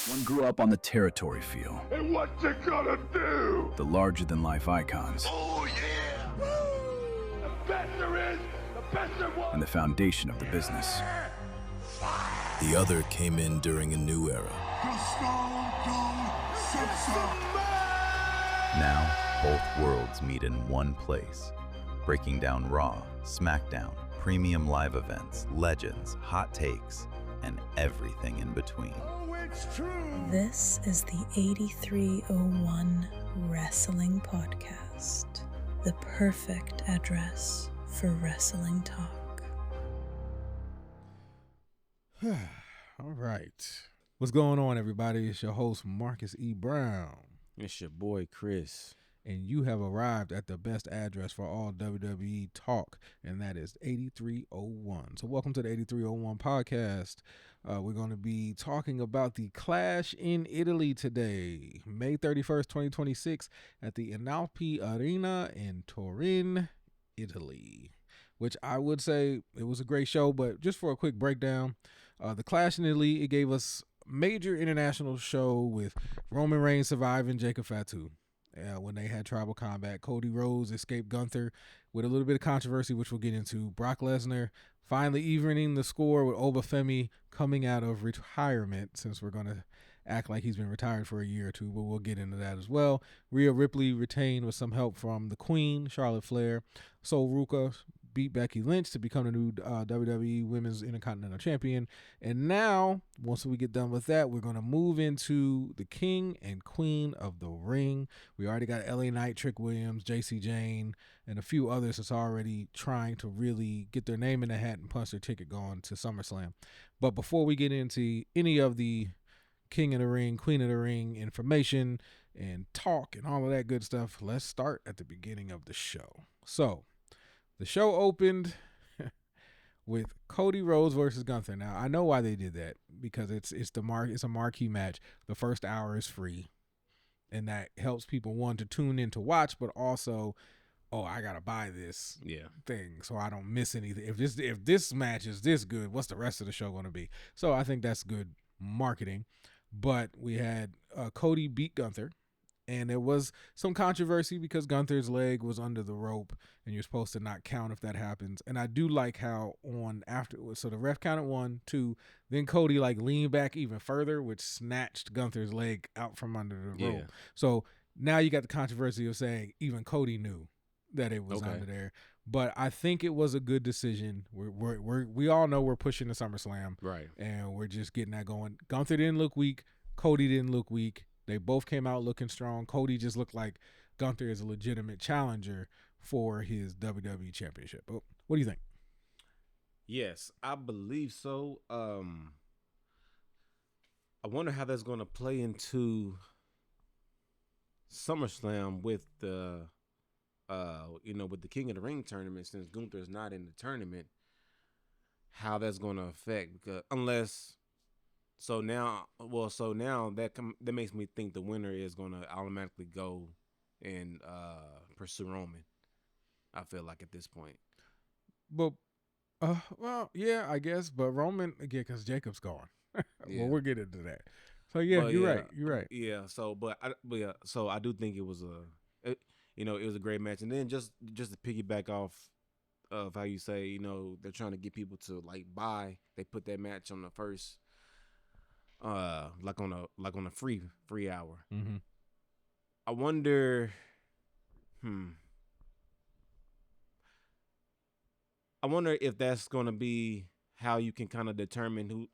One grew up on the territory feel. And what you gonna do? The larger-than-life icons. Oh, yeah! Woo! The best there is, the best there was! And the foundation of the business. The other came in during a new era. Now, both worlds meet in one place. Breaking down Raw, SmackDown, premium live events, legends, hot takes, and everything in between. Oh, it's true! This is the 8301 Wrestling Podcast, the perfect address for wrestling talk. All right. What's going on, everybody? It's your host, Marcus E. Brown. It's your boy, Chris. And you have arrived at the best address for all WWE talk, and that is 8301. So welcome to the 8301 podcast. We're going to be talking about the Clash in Italy today, May 31st, 2026, at the Inalpi Arena in Turin, Italy, which I would say it was a great show, but just for a quick breakdown, the Clash in Italy, it gave us major international show with Roman Reigns surviving Jacob Fatu. When they had tribal combat, Cody Rhodes escaped Gunther with a little bit of controversy, which we'll get into. Brock Lesnar finally evening the score with Obafemi coming out of retirement, since we're going to act like he's been retired for a year or two, but we'll get into that as well. Rhea Ripley retained with some help from the Queen, Charlotte Flair. Sol Ruka beat Becky Lynch to become the new WWE Women's Intercontinental Champion. And now, once we get done with that, we're going to move into the King and Queen of the Ring. We already got LA Knight, Trick Williams, JC Jane, and a few others that's already trying to really get their name in the hat and punch their ticket going to SummerSlam. But before we get into any of the King of the Ring, Queen of the Ring information and talk and all of that good stuff, let's start at the beginning of the show. So, the show opened with Cody Rhodes versus Gunther. Now, I know why they did that, because it's a marquee match. The first hour is free, and that helps people, one, to tune in to watch, but also, oh, I gotta buy this thing so I don't miss anything. If this match is this good, what's the rest of the show going to be? So I think that's good marketing. But we had Cody beat Gunther. And there was some controversy because Gunther's leg was under the rope, and you're supposed to not count if that happens. And I do like how so the ref counted 1, 2, then Cody leaned back even further, which snatched Gunther's leg out from under the rope. So now you got the controversy of saying even Cody knew that it was under there. But I think it was a good decision. We all know we're pushing the SummerSlam, Right. And we're just getting that going. Gunther didn't look weak. Cody didn't look weak. They both came out looking strong. Cody just looked like Gunther is a legitimate challenger for his WWE Championship. What do you think? Yes, I believe so. I wonder how that's going to play into SummerSlam with the, with the King of the Ring tournament, since Gunther's not in the tournament. How that's going to affect, because So now that makes me think the winner is going to automatically go and pursue Roman. I feel like at this point. But, well, yeah, I guess. But Roman, again, because Jacob's gone. Well, we'll get into that. So, you're right. Yeah, so I do think it was it was a great match. And then just to piggyback off of how you say, they're trying to get people to buy. They put that match on the first on a free hour. Mm-hmm. I wonder if that's gonna be how you can kind of determine who,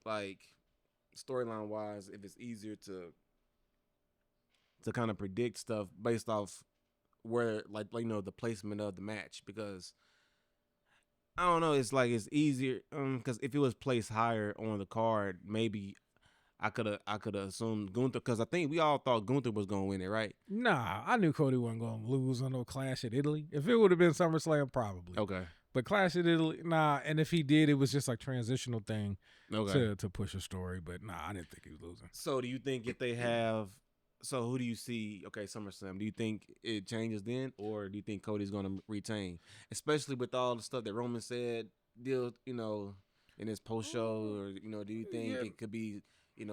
storyline wise, if it's easier to kind of predict stuff based off where the placement of the match, because I don't know, it's easier because if it was placed higher on the card, maybe I could have assumed Gunther, because I think we all thought Gunther was gonna win it, right? Nah, I knew Cody wasn't gonna lose on no Clash at Italy. If it would have been SummerSlam, probably. Okay. But Clash at Italy, nah. And if he did, it was just transitional thing to push a story. But nah, I didn't think he was losing. So do you think if they have, who do you see? Okay, SummerSlam. Do you think it changes then, or do you think Cody's gonna retain, especially with all the stuff that Roman said, in his post show, or do you think it could be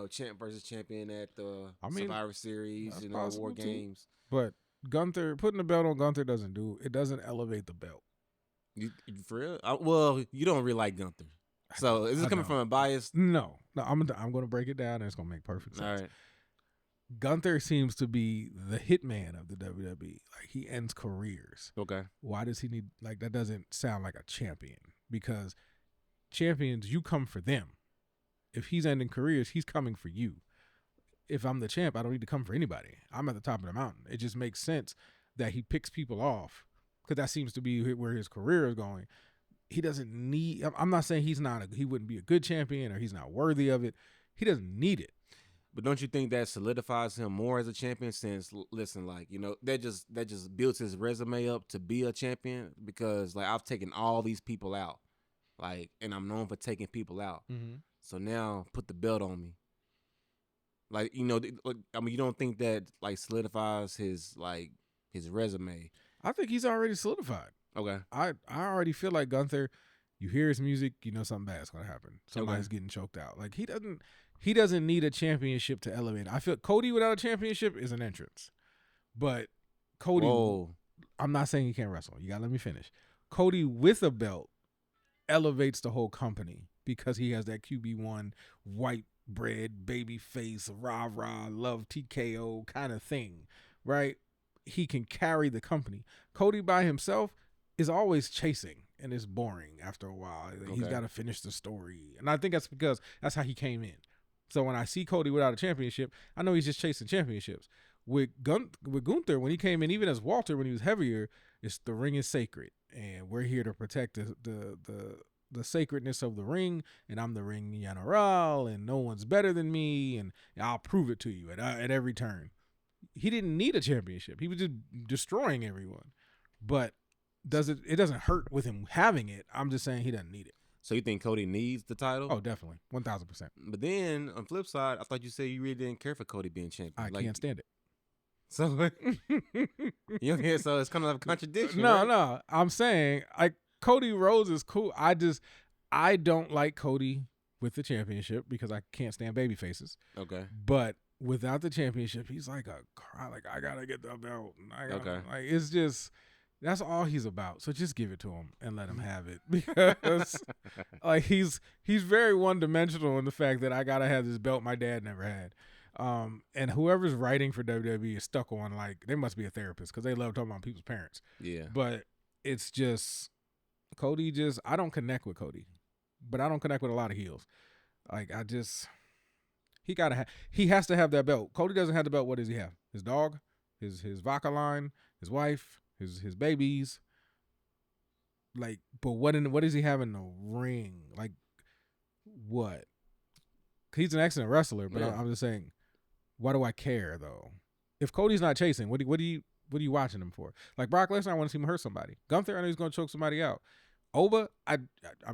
champ versus champion at the I mean, Survivor Series, that's War possible too. Games. But Gunther, putting the belt on Gunther doesn't elevate the belt. You for real? Well, you don't really like Gunther. So is this coming from a bias? No, I'm going to break it down and it's going to make perfect sense. All right. Gunther seems to be the hitman of the WWE. Like, he ends careers. Okay. Why does he need, like, that doesn't sound like a champion, because champions, you come for them. If he's ending careers, he's coming for you. If I'm the champ, I don't need to come for anybody. I'm at the top of the mountain. It just makes sense that he picks people off, because that seems to be where his career is going. He doesn't need, I'm not saying he wouldn't be a good champion or he's not worthy of it. He doesn't need it. But don't you think that solidifies him more as a champion? Since, listen, like, that just builds his resume up to be a champion, because, like, I've taken all these people out, like, and I'm known for taking people out. Mm-hmm. So now put the belt on me. Like, you don't think that, like, solidifies his resume? I think he's already solidified. Okay. I already feel like Gunther, you hear his music, you know something bad's going to happen. Somebody's getting choked out. Like, he doesn't need a championship to elevate. I feel Cody without a championship is an entrance. But Cody, Whoa. I'm not saying he can't wrestle. You got to let me finish. Cody with a belt elevates the whole company, because he has that QB1 white bread, baby face, rah-rah, love TKO kind of thing, right? He can carry the company. Cody by himself is always chasing, and it's boring after a while. Okay. He's got to finish the story. And I think that's because that's how he came in. So when I see Cody without a championship, I know he's just chasing championships. With Gunther, when he came in, even as Walter, when he was heavier, it's the ring is sacred, and we're here to protect the sacredness of the ring, and I'm the ring general, and no one's better than me, and I'll prove it to you at every turn. He didn't need a championship. He was just destroying everyone. But it doesn't hurt with him having it. I'm just saying he doesn't need it. So you think Cody needs the title? Oh, definitely. 1,000%. But then, on the flip side, I thought you said you really didn't care for Cody being champion. I can't stand it. So, you don't care, so it's kind of like a contradiction, No, right? no. I'm saying, like, Cody Rhodes is cool. I don't like Cody with the championship because I can't stand baby faces. Okay. But without the championship, he's like I gotta get the belt. Okay. Like, it's just, that's all he's about. So just give it to him and let him have it, because like he's very one dimensional in the fact that I gotta have this belt my dad never had. And whoever's writing for WWE is stuck on, like, they must be a therapist, because they love talking about people's parents. Yeah. But it's just Cody. I don't connect with Cody, but I don't connect with a lot of heels. Like, he has to have that belt. Cody doesn't have the belt. What does he have? His dog, his vodka line, his wife, his babies. Like, but what does he have in the ring? Like, what? He's an excellent wrestler, but Yeah. I'm just saying, why do I care though? If Cody's not chasing, what are you watching him for? Like Brock Lesnar, I want to see him hurt somebody. Gunther, I know he's going to choke somebody out. Oba, I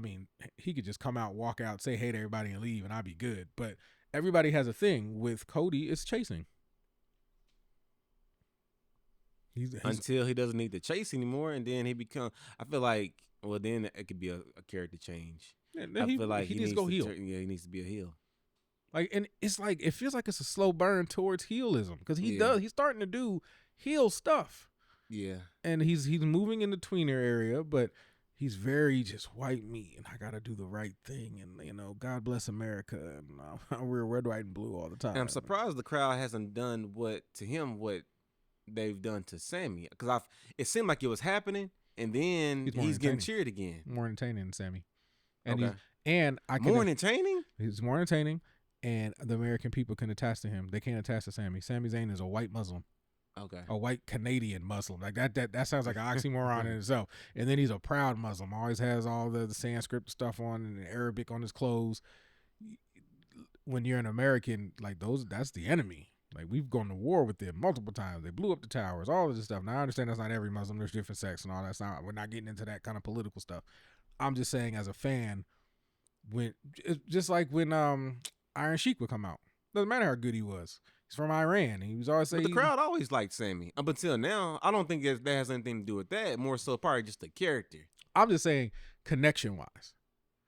mean, he could just come out, walk out, say hey to everybody, and leave, and I'd be good. But everybody has a thing with Cody. It's chasing. Until he doesn't need to chase anymore, and then he become. I feel like, well, then it could be a character change. I feel like he needs to go heel. He needs to be a heel. Like, and it's like, it feels like it's a slow burn towards heelism, because he's starting to do heel stuff. Yeah, and he's moving in the tweener area, but he's very just white meat, and I gotta do the right thing, and God bless America, and we're red, white, and blue all the time. And I'm surprised the crowd hasn't done what they've done to Sammy, because it seemed like it was happening, and then he's getting cheered again. More entertaining than Sammy, and okay. More entertaining. He's more entertaining, and the American people can attest to him. They can't attest to Sammy. Sami Zayn is a white Muslim. Okay. A white Canadian Muslim. Like that sounds like an oxymoron in itself. And then he's a proud Muslim. Always has all the Sanskrit stuff on and Arabic on his clothes. When you're an American, like that's the enemy. Like, we've gone to war with them multiple times. They blew up the towers, all of this stuff. Now I understand that's not every Muslim. There's different sects and all that. We're not getting into that kind of political stuff. I'm just saying, as a fan, just like when Iron Sheik would come out. Doesn't matter how good he was. He's from Iran. He was always saying, the crowd always liked Sammy. Up until now, I don't think that has anything to do with that. More so, probably just the character. I'm just saying, connection-wise.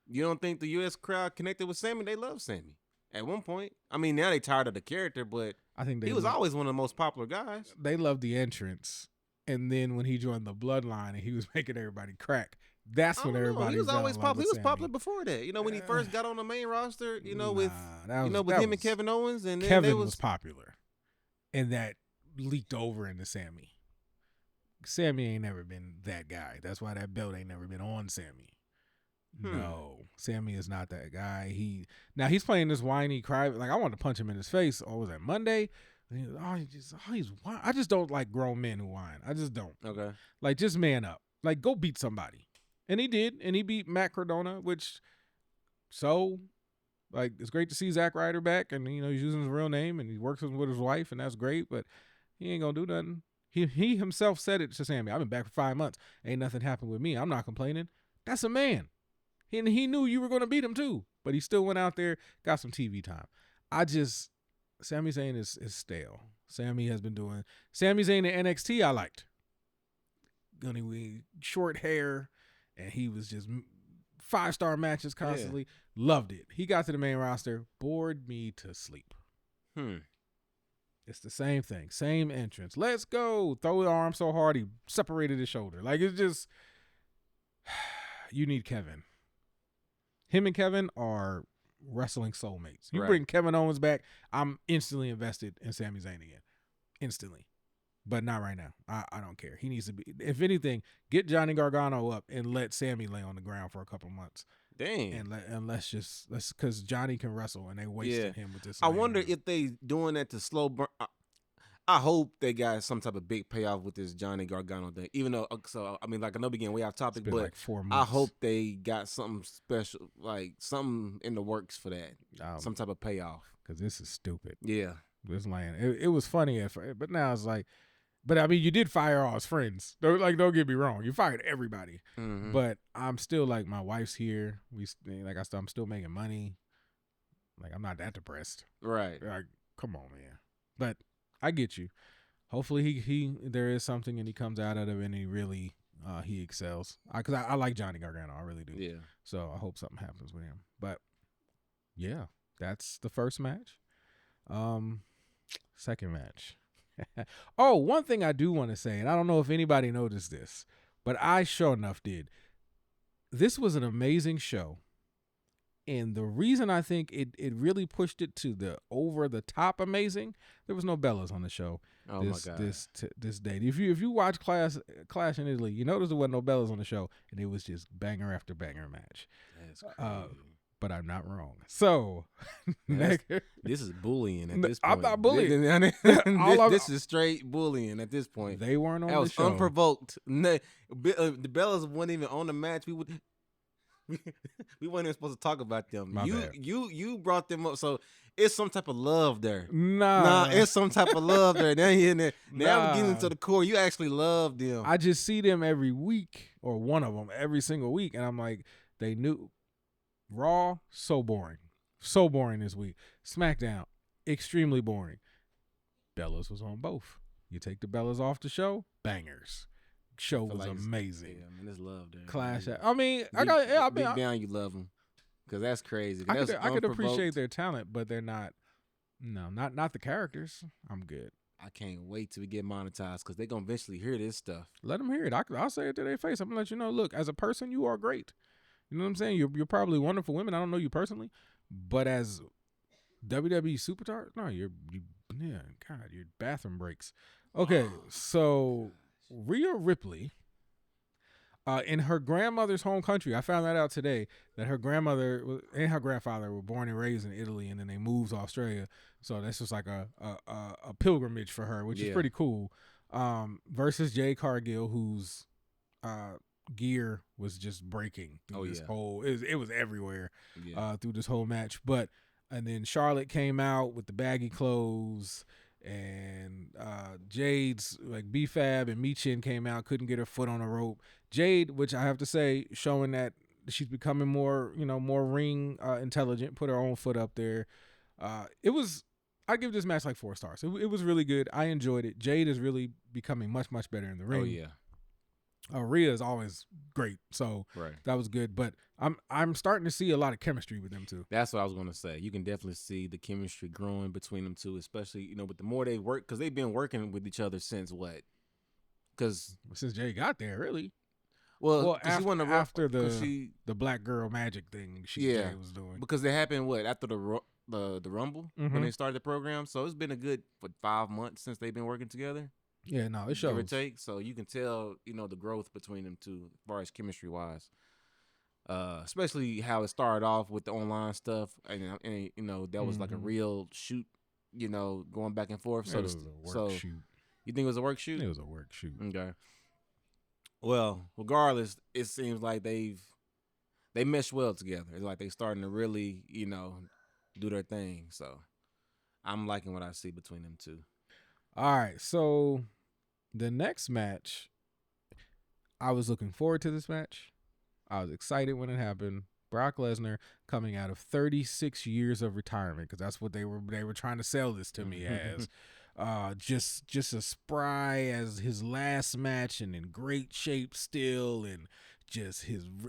You don't think the U.S. crowd connected with Sammy? They love Sammy. At one point, I mean, now they tired of the character, but I think he was always one of the most popular guys. They loved the entrance, and then when he joined the Bloodline and he was making everybody crack, that's when everybody. He was always popular. He was popular Sammy. before that. You know, when he first got on the main roster. You know, with him and Kevin Owens, and then Kevin was popular, and that leaked over into Sammy. Sammy ain't never been that guy. That's why that belt ain't never been on Sammy. No, Sammy is not that guy. He's playing this whiny cry. Like I wanted to punch him in his face. Or was that Monday? He's whine. I just don't like grown men who whine. I just don't. Okay. Like just man up. Like go beat somebody. And he did. And he beat Matt Cardona, like it's great to see Zack Ryder back. And he's using his real name and he works with his wife, and that's great. But he ain't gonna do nothing. He himself said it to Sammy. I've been back for 5 months. Ain't nothing happened with me. I'm not complaining. That's a man. And he knew you were going to beat him too. But he still went out there, got some TV time. Sami Zayn is stale. Sami Zayn in NXT I liked. Short hair, and he was just 5-star matches constantly. Yeah. Loved it. He got to the main roster, bored me to sleep. It's the same thing. Same entrance. Let's go. Throw the arm so hard he separated his shoulder. Like it's just you need Kevin. Him and Kevin are wrestling soulmates. You bring Kevin Owens back, I'm instantly invested in Sami Zayn again. Instantly. But not right now. I don't care. He needs to be, if anything, get Johnny Gargano up and let Sammy lay on the ground for a couple months. Dang. And let's because Johnny can wrestle and they wasted him with this. I wonder if they doing that to slow burn. I hope they got some type of big payoff with this Johnny Gargano thing. Even though, I know we getting way off topic, but like 4 months. I hope they got something special, like something in the works for that. Some type of payoff. Because this is stupid. Yeah. This land. It was funny at first, but now it's like, but I mean, you did fire all his friends. Don't get me wrong. You fired everybody. Mm-hmm. But I'm still like, my wife's here. I'm still making money. Like, I'm not that depressed. Right. Like, come on, man. But I get you. Hopefully there is something and he comes out of it and he really he excels. Because I like Johnny Gargano. I really do. Yeah. So I hope something happens with him. But yeah, that's the first match. Second match. Oh, one thing I do want to say, and I don't know if anybody noticed this, but I sure enough did. This was an amazing show. And the reason I think it really pushed it to the over the top amazing, there was no Bellas on the show. Oh my God. This day. If you watch Clash in Italy, you notice there wasn't no Bellas on the show, and it was just banger after banger match. That's crazy. But I'm not wrong. So this is bullying at this point. I'm not bullying. This is straight bullying at this point. They weren't on the show. That was unprovoked. The Bellas weren't even on the match. We weren't even supposed to talk about them. You brought them up, so it's some type of love there. Nah, it's some type of love there. Now you're in there. Now we're getting to the core. You actually love them. I just see them every week, or one of them every single week, and I'm like, they knew. Raw, so boring. So boring this week. SmackDown, extremely boring. Bellas was on both. You take the Bellas off the show, bangers. Show was amazing. Yeah, I mean, there's love there. Clash. Yeah. I mean, deep down, you love them because that's crazy. I could appreciate their talent, but they're not. No, not the characters. I'm good. I can't wait till we get monetized because they're gonna eventually hear this stuff. Let them hear it. I'll say it to their face. I'm gonna let you know. Look, as a person, you are great. You know what I'm saying? You're probably wonderful women. I don't know you personally, but as WWE superstar, no, your bathroom breaks. Okay, so Rhea Ripley, in her grandmother's home country, I found that out today, that her grandmother and her grandfather were born and raised in Italy, and then they moved to Australia. So that's just like a pilgrimage for her, which is pretty cool. Versus Jade Cargill, whose gear was just breaking. It was everywhere through this whole match. And then Charlotte came out with the baggy clothes, and Jade's like B-Fab and Michin came out, couldn't get her foot on a rope. Jade, which I have to say, showing that she's becoming more ring intelligent, put her own foot up there. I give this match like 4 stars. It was really good. I enjoyed it. Jade is really becoming much, much better in the ring. Oh, yeah. Rhea is always great, so Right. that was good. But I'm starting to see a lot of chemistry with them too. That's what I was gonna say. You can definitely see the chemistry growing between them two, especially with the more they work, because they've been working with each other since what? Because Since Jay got there, really. well, After, she won after the the black girl magic thing yeah Jay was doing. because it happened after the Rumble when they started the program. So it's been a good 5 months since they've been working together. Yeah, no, it Give or shows. take. So you can tell, the growth between them two as far as chemistry wise. Especially how it started off with the online stuff, and that was like a real shoot, going back and forth. It So was a work shoot. You think it was a work shoot? It was a work shoot. Okay. Well, regardless, it seems like they mesh well together. It's like they starting to really, do their thing. So I'm liking what I see between them two. All right, so the next match, I was looking forward to this match. I was excited when it happened. Brock Lesnar coming out of 36 years of retirement, because that's what they were trying to sell this to me as. Just as spry as his last match and in great shape still, and just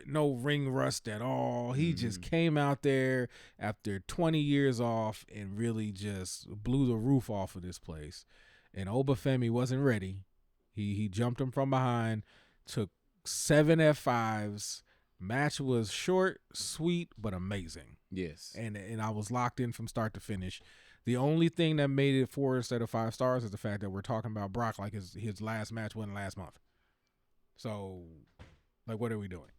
no ring rust at all. He just came out there after 20 years off and really just blew the roof off of this place. And Obafemi wasn't ready. He jumped him from behind, took 7 F5s. Match was short, sweet, but amazing. Yes. And I was locked in from start to finish. The only thing that made it 4 instead of 5 stars is the fact that we're talking about Brock like his last match wasn't last month. So, like, what are we doing?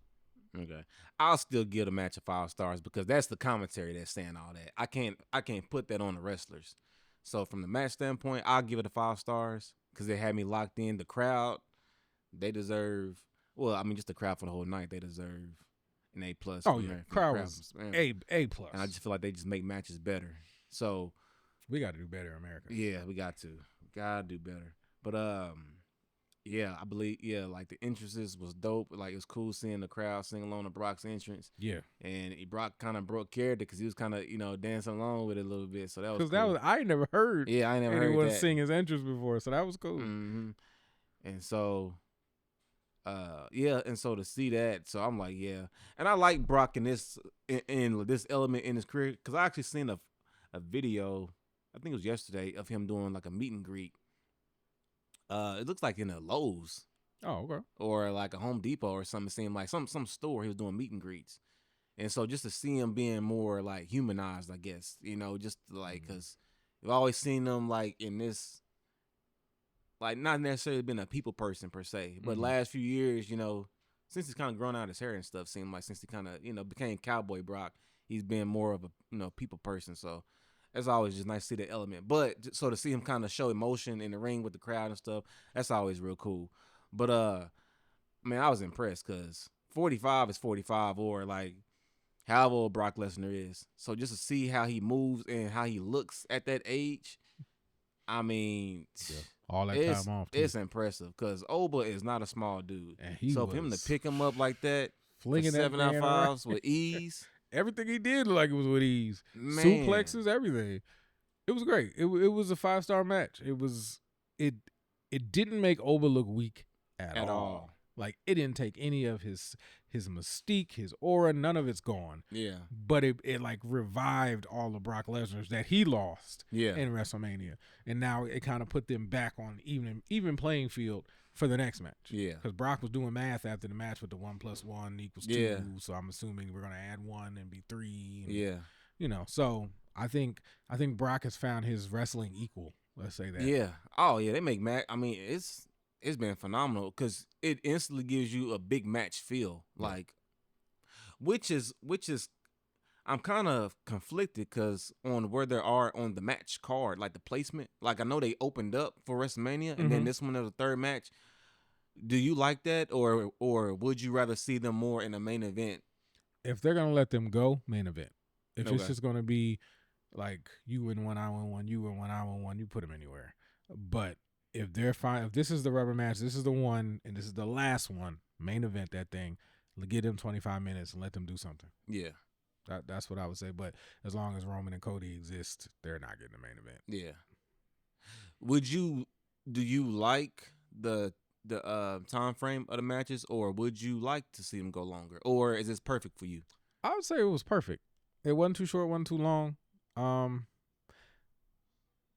Okay. I'll still give the match a 5 stars because that's the commentary that's saying all that. I can't put that on the wrestlers. So from the match standpoint, I'll give it a 5 stars because they had me locked in. The crowd, they deserve. Well, I mean, just the crowd for the whole night, they deserve an A+. Oh yeah, crowd was A+. And I just feel like they just make matches better. So we got to do better in America. Yeah, we got to. Gotta do better. But yeah, I believe like the entrances was dope. Like it was cool seeing the crowd sing along to Brock's entrance. Yeah, and Brock kind of broke character because he was kind of dancing along with it a little bit. So that was because cool. I never heard. Yeah, I never anyone heard that. sing his entrance before, so that was cool. Mm-hmm. And so, and so to see that, so I'm like, yeah, and I like Brock in this element in his career because I actually seen a video. I think it was yesterday of him doing like a meet and greet. It looks like in a Lowe's. Oh, okay. Or like a Home Depot or something. It seemed like some store he was doing meet and greets. And so just to see him being more like humanized, I guess, just like, because we've always seen him like in this, like not necessarily been a people person per se, but last few years, since he's kind of grown out his hair and stuff, seemed like since he kind of, became Cowboy Brock, he's been more of a, people person. So it's always just nice to see that element. But so to see him kind of show emotion in the ring with the crowd and stuff, that's always real cool. But man, I was impressed because 45 is 45, or like however old Brock Lesnar is. So just to see how he moves and how he looks at that age, I mean, all that time off. It's impressive because Oba is not a small dude. So for him to pick him up like that, flinging 7 out 5s with ease. Everything he did looked like it was with ease. Man. Suplexes, everything. It was great. It was a 5-star match. It didn't make Oba look weak at all. Like it didn't take any of his mystique, his aura, none of it's gone. Yeah. But it like revived all of Brock Lesnar's that he lost in WrestleMania. And now it kind of put them back on even playing field for the next match. Yeah. Because Brock was doing math after the match with the 1 + 1 = 2. So I'm assuming we're gonna add 1 and be 3. And, so I think Brock has found his wrestling equal. Let's say that. Yeah. Oh yeah, they make match. I mean, it's been phenomenal because it instantly gives you a big match feel. Like, which is I'm kind of conflicted because on where they are on the match card, like the placement. Like I know they opened up for WrestleMania, and then this one is the third match. Do you like that, or would you rather see them more in a main event? If they're gonna let them go, main event. If it's just gonna be like you win one, I win one, you win one, I win one, you put them anywhere. But if they're fine, if this is the rubber match, this is the one, and this is the last one, main event that thing. Give them 25 minutes and let them do something. Yeah. That's what I would say. But as long as Roman and Cody exist, they're not getting the main event. Yeah. Do you like the time frame of the matches, or would you like to see them go longer, or is this perfect for you? I would say it was perfect. It wasn't too short, wasn't too long.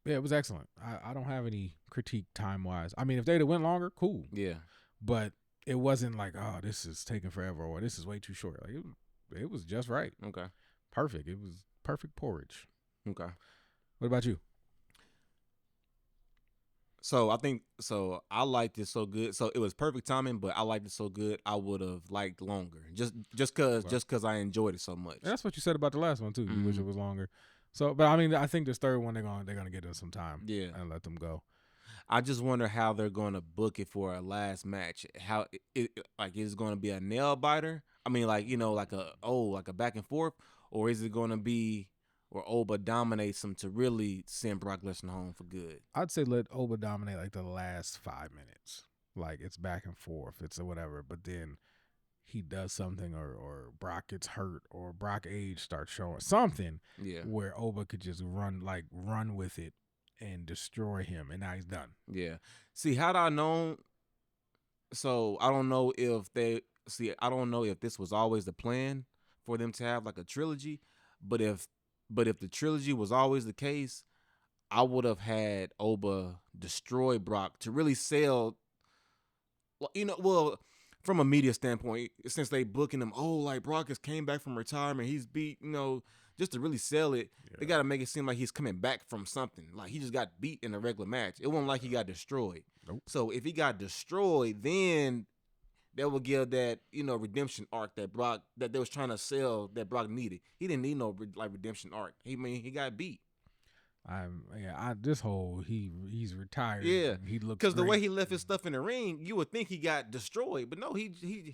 Yeah, it was excellent. I don't have any critique time wise. I mean, if they'd have went longer, cool. Yeah. But it wasn't like, oh, this is taking forever or this is way too short. Like it was just right. Okay. Perfect. It was perfect porridge. Okay. What about you? So I liked it so good. So it was perfect timing, but I liked it so good I would have liked longer. Just cause I enjoyed it so much. And that's what you said about the last one too. You wish Mhm. it was longer. So, but I mean, I think this third one they're gonna get us some time. Yeah. And let them go. I just wonder how they're going to book it for a last match. How it like is it going to be a nail biter? I mean, like like a back and forth, or is it going to be where Oba dominates him to really send Brock Lesnar home for good? I'd say let Oba dominate like the last 5 minutes. Like it's back and forth, it's whatever. But then he does something, or Brock gets hurt, or Brock age starts showing something. Yeah. Where Oba could just run with it and destroy him, and now he's done. Yeah. See, had I known, so I don't know if this was always the plan for them to have like a trilogy, but if the trilogy was always the case, I would have had Oba destroy Brock to really sell. Well, from a media standpoint, since they booking him, like Brock has came back from retirement, he's beat, just to really sell it, they got to make it seem like he's coming back from something. Like he just got beat in a regular match. It wasn't like he got destroyed. Nope. So if he got destroyed, then that would give that, redemption arc that they was trying to sell that Brock needed. He didn't need no redemption arc. He got beat. He's retired. Yeah, he looks because the great. way he left his stuff in the ring, you would think he got destroyed, but no, he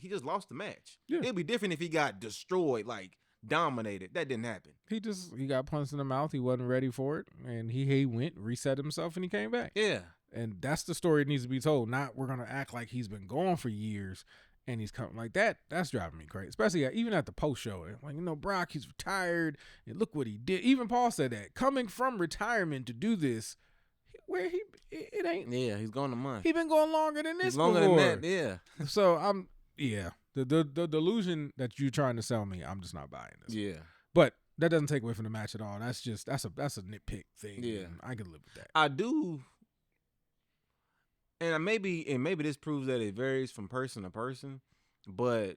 just lost the match. Yeah. It'd be different if he got destroyed, like dominated. That didn't happen. He got punched in the mouth. He wasn't ready for it, and he went, reset himself, and he came back. Yeah, and that's the story that needs to be told. Not we're gonna act like he's been gone for years and he's coming like that. That's driving me crazy, especially even at the post show. Like Brock, he's retired, and look what he did. Even Paul said that coming from retirement to do this, where it ain't. Yeah, he's gone a month. He been going longer than this. He's longer before. than that. Yeah. So the delusion that you're trying to sell me, I'm just not buying this. Yeah. But that doesn't take away from the match at all. That's a nitpick thing. Yeah, I can live with that. I do. And maybe this proves that it varies from person to person, but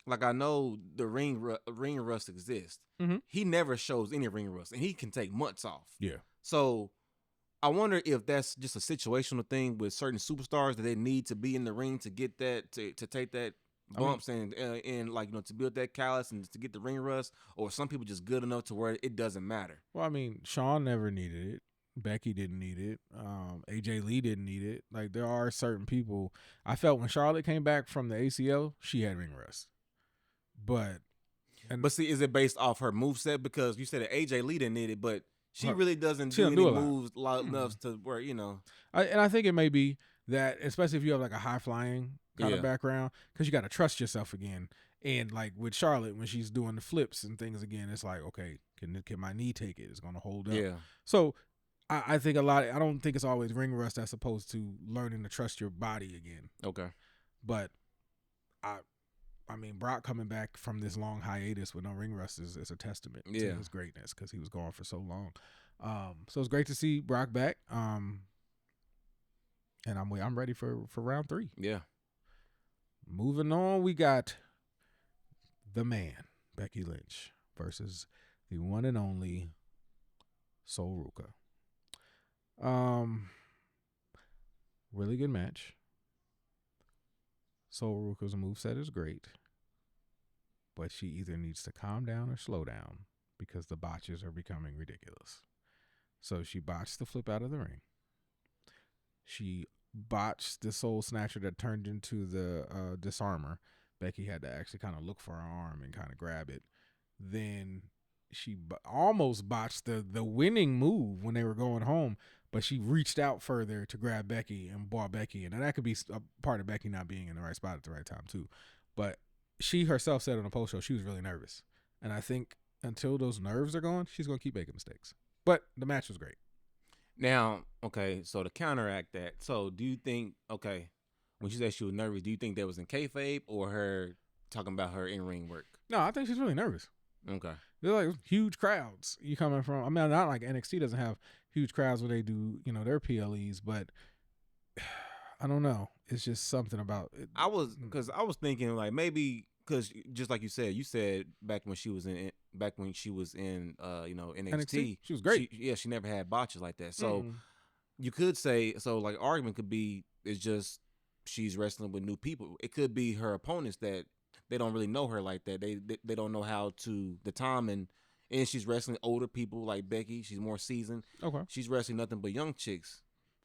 like I know the ring rust exists. Mm-hmm. He never shows any ring rust, and he can take months off. Yeah. So I wonder if that's just a situational thing with certain superstars that they need to be in the ring to get that to take that bumps and to build that callus and to get the ring rust, or some people just good enough to where it doesn't matter. Well, I mean, Shawn never needed it. Becky didn't need it. AJ Lee didn't need it. Like there are certain people. I felt when Charlotte came back from the ACL, she had ring rust. But see, is it based off her moveset? Because you said that AJ Lee didn't need it, but she really doesn't do any moves enough to where and I think it may be that, especially if you have like a high flying kind of background, because you got to trust yourself again. And like with Charlotte, when she's doing the flips and things again, it's like, okay, can my knee take it? It's gonna hold up. Yeah. So I think I don't think it's always ring rust as opposed to learning to trust your body again. Okay. But I mean, Brock coming back from this long hiatus with no ring rust is a testament to his greatness, because he was gone for so long. So it's great to see Brock back. And I'm ready for round 3. Yeah. Moving on, we got the man, Becky Lynch, versus the one and only Sol Ruca. Really good match. Sol Ruca's moveset is great, but she either needs to calm down or slow down because the botches are becoming ridiculous. So she botched the flip out of the ring. She botched the Soul Snatcher that turned into the disarmer. Becky had to actually kind of look for her arm and kind of grab it. Then she almost botched the winning move when they were going home, but she reached out further to grab Becky and brought Becky in. And that could be a part of Becky not being in the right spot at the right time too. But she herself said on the post show she was really nervous. And I think until those nerves are gone, she's going to keep making mistakes. But the match was great. Now, okay, so to counteract that, so do you think, okay, when she said she was nervous, do you think that was in kayfabe or her talking about her in-ring work? No, I think she's really nervous. Okay. They're like huge crowds. You coming from? I mean, not like NXT doesn't have huge crowds when they do, their PLEs, but I don't know. It's just something about it. I was thinking like maybe because just like you said back when she was in NXT, she was great. She never had botches like that. So you could say like argument could be it's just she's wrestling with new people. It could be her opponents that they don't really know her like that. They don't know how to the time and she's wrestling older people like Becky. She's more seasoned. Okay. She's wrestling nothing but young chicks.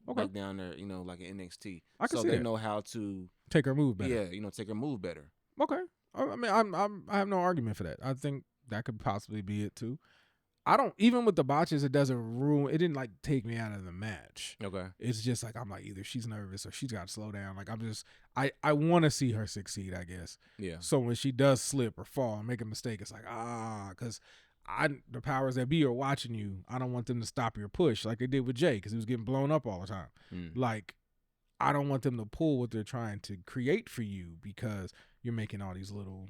Okay. Like down there, like in NXT. I can see they that. know how to take her move better. Yeah, take her move better. Okay. I mean, I have no argument for that. I think that could possibly be it too. I don't even with the botches. It didn't like take me out of the match. Okay. It's just like I'm like either she's nervous or she's got to slow down. Like I want to see her succeed. I guess. Yeah. So when she does slip or fall and make a mistake, it's like because the powers that be are watching you. I don't want them to stop your push like they did with Jay because he was getting blown up all the time. Like I don't want them to pull what they're trying to create for you because you're making all these little,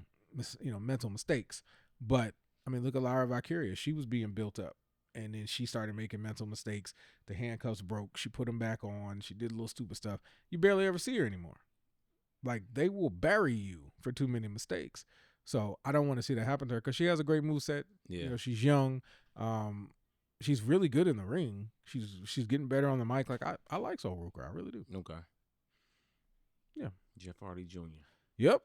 mental mistakes. But I mean, look at Lyra Valkyria. She was being built up, and then she started making mental mistakes. The handcuffs broke. She put them back on. She did a little stupid stuff. You barely ever see her anymore. Like they will bury you for too many mistakes. So I don't want to see that happen to her because she has a great moveset. Yeah. She's young. She's really good in the ring. She's getting better on the mic. Like I like Soul Ruka. I really do. Okay. Yeah. Jeff Hardy Jr. Yep.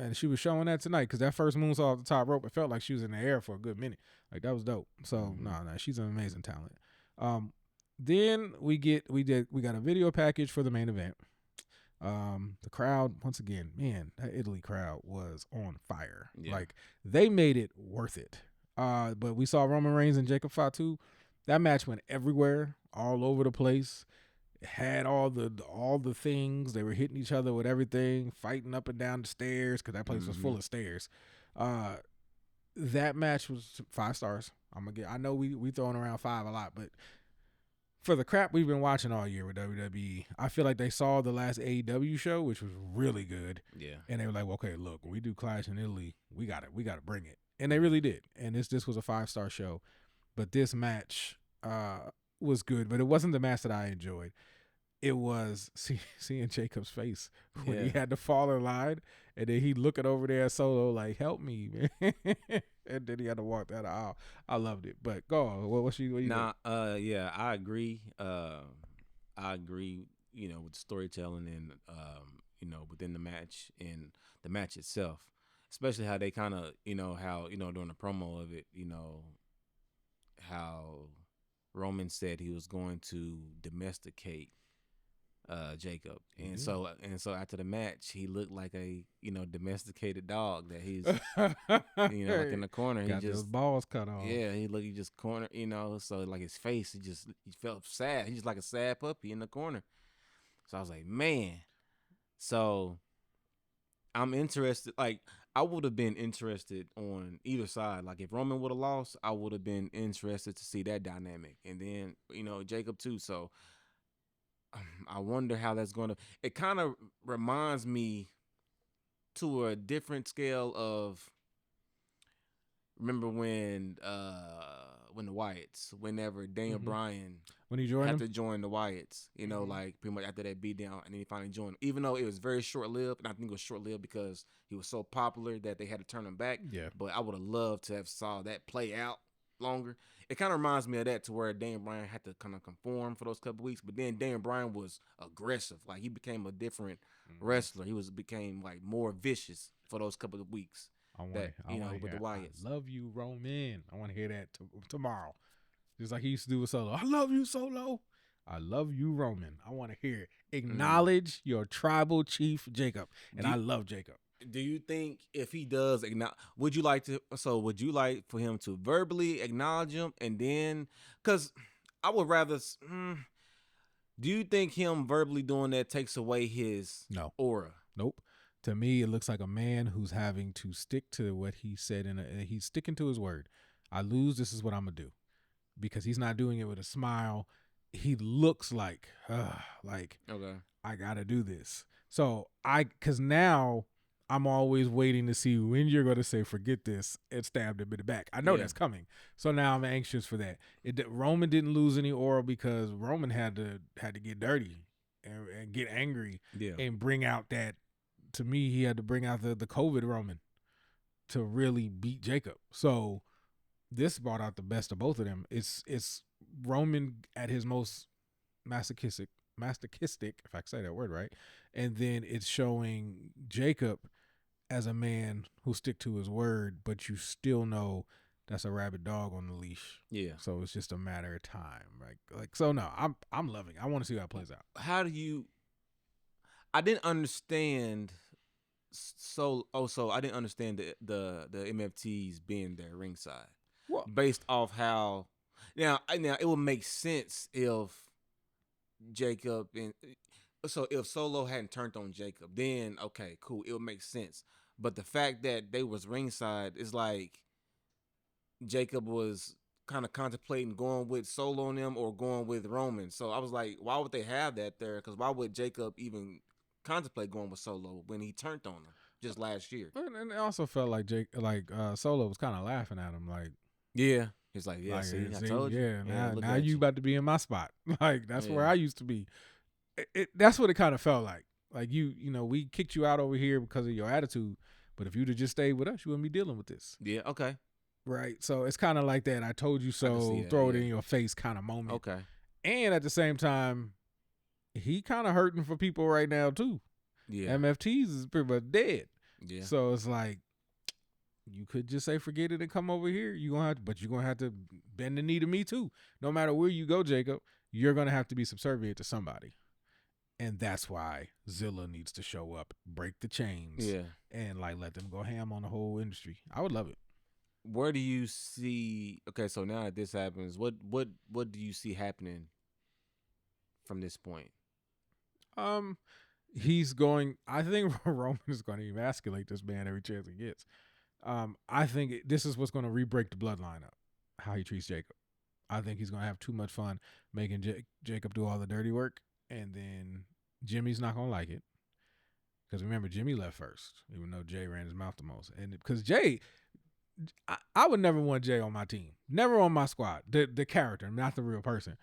And she was showing that tonight because that first moonsault off the top rope, it felt like she was in the air for a good minute. Like that was dope. So no, she's an amazing talent. Then we got a video package for the main event. The crowd, once again, man, that Italy crowd was on fire. Yeah. Like they made it worth it. But we saw Roman Reigns and Jacob Fatu. That match went everywhere, all over the place. It had all the things. They were hitting each other with everything, fighting up and down the stairs because that place was full of stairs. That match was 5 stars. I know we throwing around 5 a lot, but for the crap we've been watching all year with WWE, I feel like they saw the last AEW show, which was really good. Yeah. And they were like, well, okay, look, when we do Clash in Italy, we got to bring it. And they really did. And this was a 5-star show. But this match was good, but it wasn't the match that I enjoyed. It was seeing Jacob's face when he had to fall in line, and then he looking over there at Solo like, "Help me, man!" And then he had to walk that aisle. I loved it. But go on. What you? Nah, yeah, I agree. I agree. With the storytelling and within the match and the match itself, especially how they kind of how during the promo of it, how Roman said he was going to domesticate Jacob, and so after the match, he looked like a domesticated dog that he's like in the corner. Got he just those balls cut off. Yeah, he just corner. So like his face, he felt sad. He's just like a sad puppy in the corner. So I was like, man. So I'm interested. Like I would have been interested on either side. Like if Roman would have lost, I would have been interested to see that dynamic, and then Jacob too. So. I wonder how that's going to. It kind of reminds me to a different scale of. Remember when the Wyatts, whenever Daniel Bryan when he joined to join the Wyatts, like pretty much after that beatdown, and then he finally joined. Even though it was very short lived, and I think it was short lived because he was so popular that they had to turn him back. Yeah. But I would have loved to have saw that play out longer. It kind of reminds me of that to where Daniel Bryan had to kind of conform for those couple weeks, but then Daniel Bryan was aggressive. Like he became a different wrestler. He became like more vicious for those couple of weeks. With the Wyatts. I love you, Roman. I want to hear that tomorrow. Just like he used to do with Solo. I love you, Solo. I love you, Roman. I want to hear it. Acknowledge your tribal chief, Jacob. And I love Jacob. Do you think if he does acknowledge, would you like for him to verbally acknowledge him and then, because I would rather, do you think him verbally doing that takes away his aura? Nope. To me, it looks like a man who's having to stick to what he said, and he's sticking to his word. I lose, this is what I'm going to do. Because he's not doing it with a smile. He looks like, okay, I got to do this. So because now I'm always waiting to see when you're going to say, forget this, and stab him in the back. I know that's coming. So now I'm anxious for that. Roman didn't lose any oral because Roman had to get dirty and get angry and bring out that, to me, he had to bring out the COVID Roman to really beat Jacob. So this brought out the best of both of them. It's Roman at his most masochistic, if I can say that word right. And then it's showing Jacob as a man who stick to his word, but you still know that's a rabid dog on the leash. Yeah. So it's just a matter of time. Like so no, I'm loving it. I want to see how it plays out. How do you I didn't understand so I didn't understand the MFTs being there ringside. What? Based off how now it would make sense if Jacob and so if Solo hadn't turned on Jacob, then okay, cool, it would make sense. But the fact that they was ringside is like Jacob was kind of contemplating going with Solo on them or going with Roman. So I was like, why would they have that there? Because why would Jacob even contemplate going with Solo when he turned on him just last year? And it also felt like Solo was kind of laughing at him, like, yeah. He's like, yeah, see, I told you. Yeah, now you about to be in my spot. Like, that's where I used to be. That's what it kind of felt like. Like, you know, we kicked you out over here because of your attitude, but if you'd have just stayed with us, you wouldn't be dealing with this. Yeah, okay. Right? So it's kind of like that I told you so, throw it in your face kind of moment. Okay. And at the same time, he kind of hurting for people right now, too. Yeah. MFTs is pretty much dead. Yeah. So it's like, you could just say forget it and come over here. You're gonna have to bend the knee to me too. No matter where you go, Jacob, you're gonna have to be subservient to somebody. And that's why Zilla needs to show up, break the chains, and like let them go ham on the whole industry. I would love it. Where do you see? Okay, so now that this happens, what do you see happening from this point? He's going. I think Roman is going to emasculate this man every chance he gets. I think this is what's going to re-break the bloodline up, how he treats Jacob. I think he's going to have too much fun making Jacob do all the dirty work, and then Jimmy's not going to like it. Because remember, Jimmy left first, even though Jay ran his mouth the most. And because Jay, I would never want Jay on my team. Never on my squad. The character, not the real person.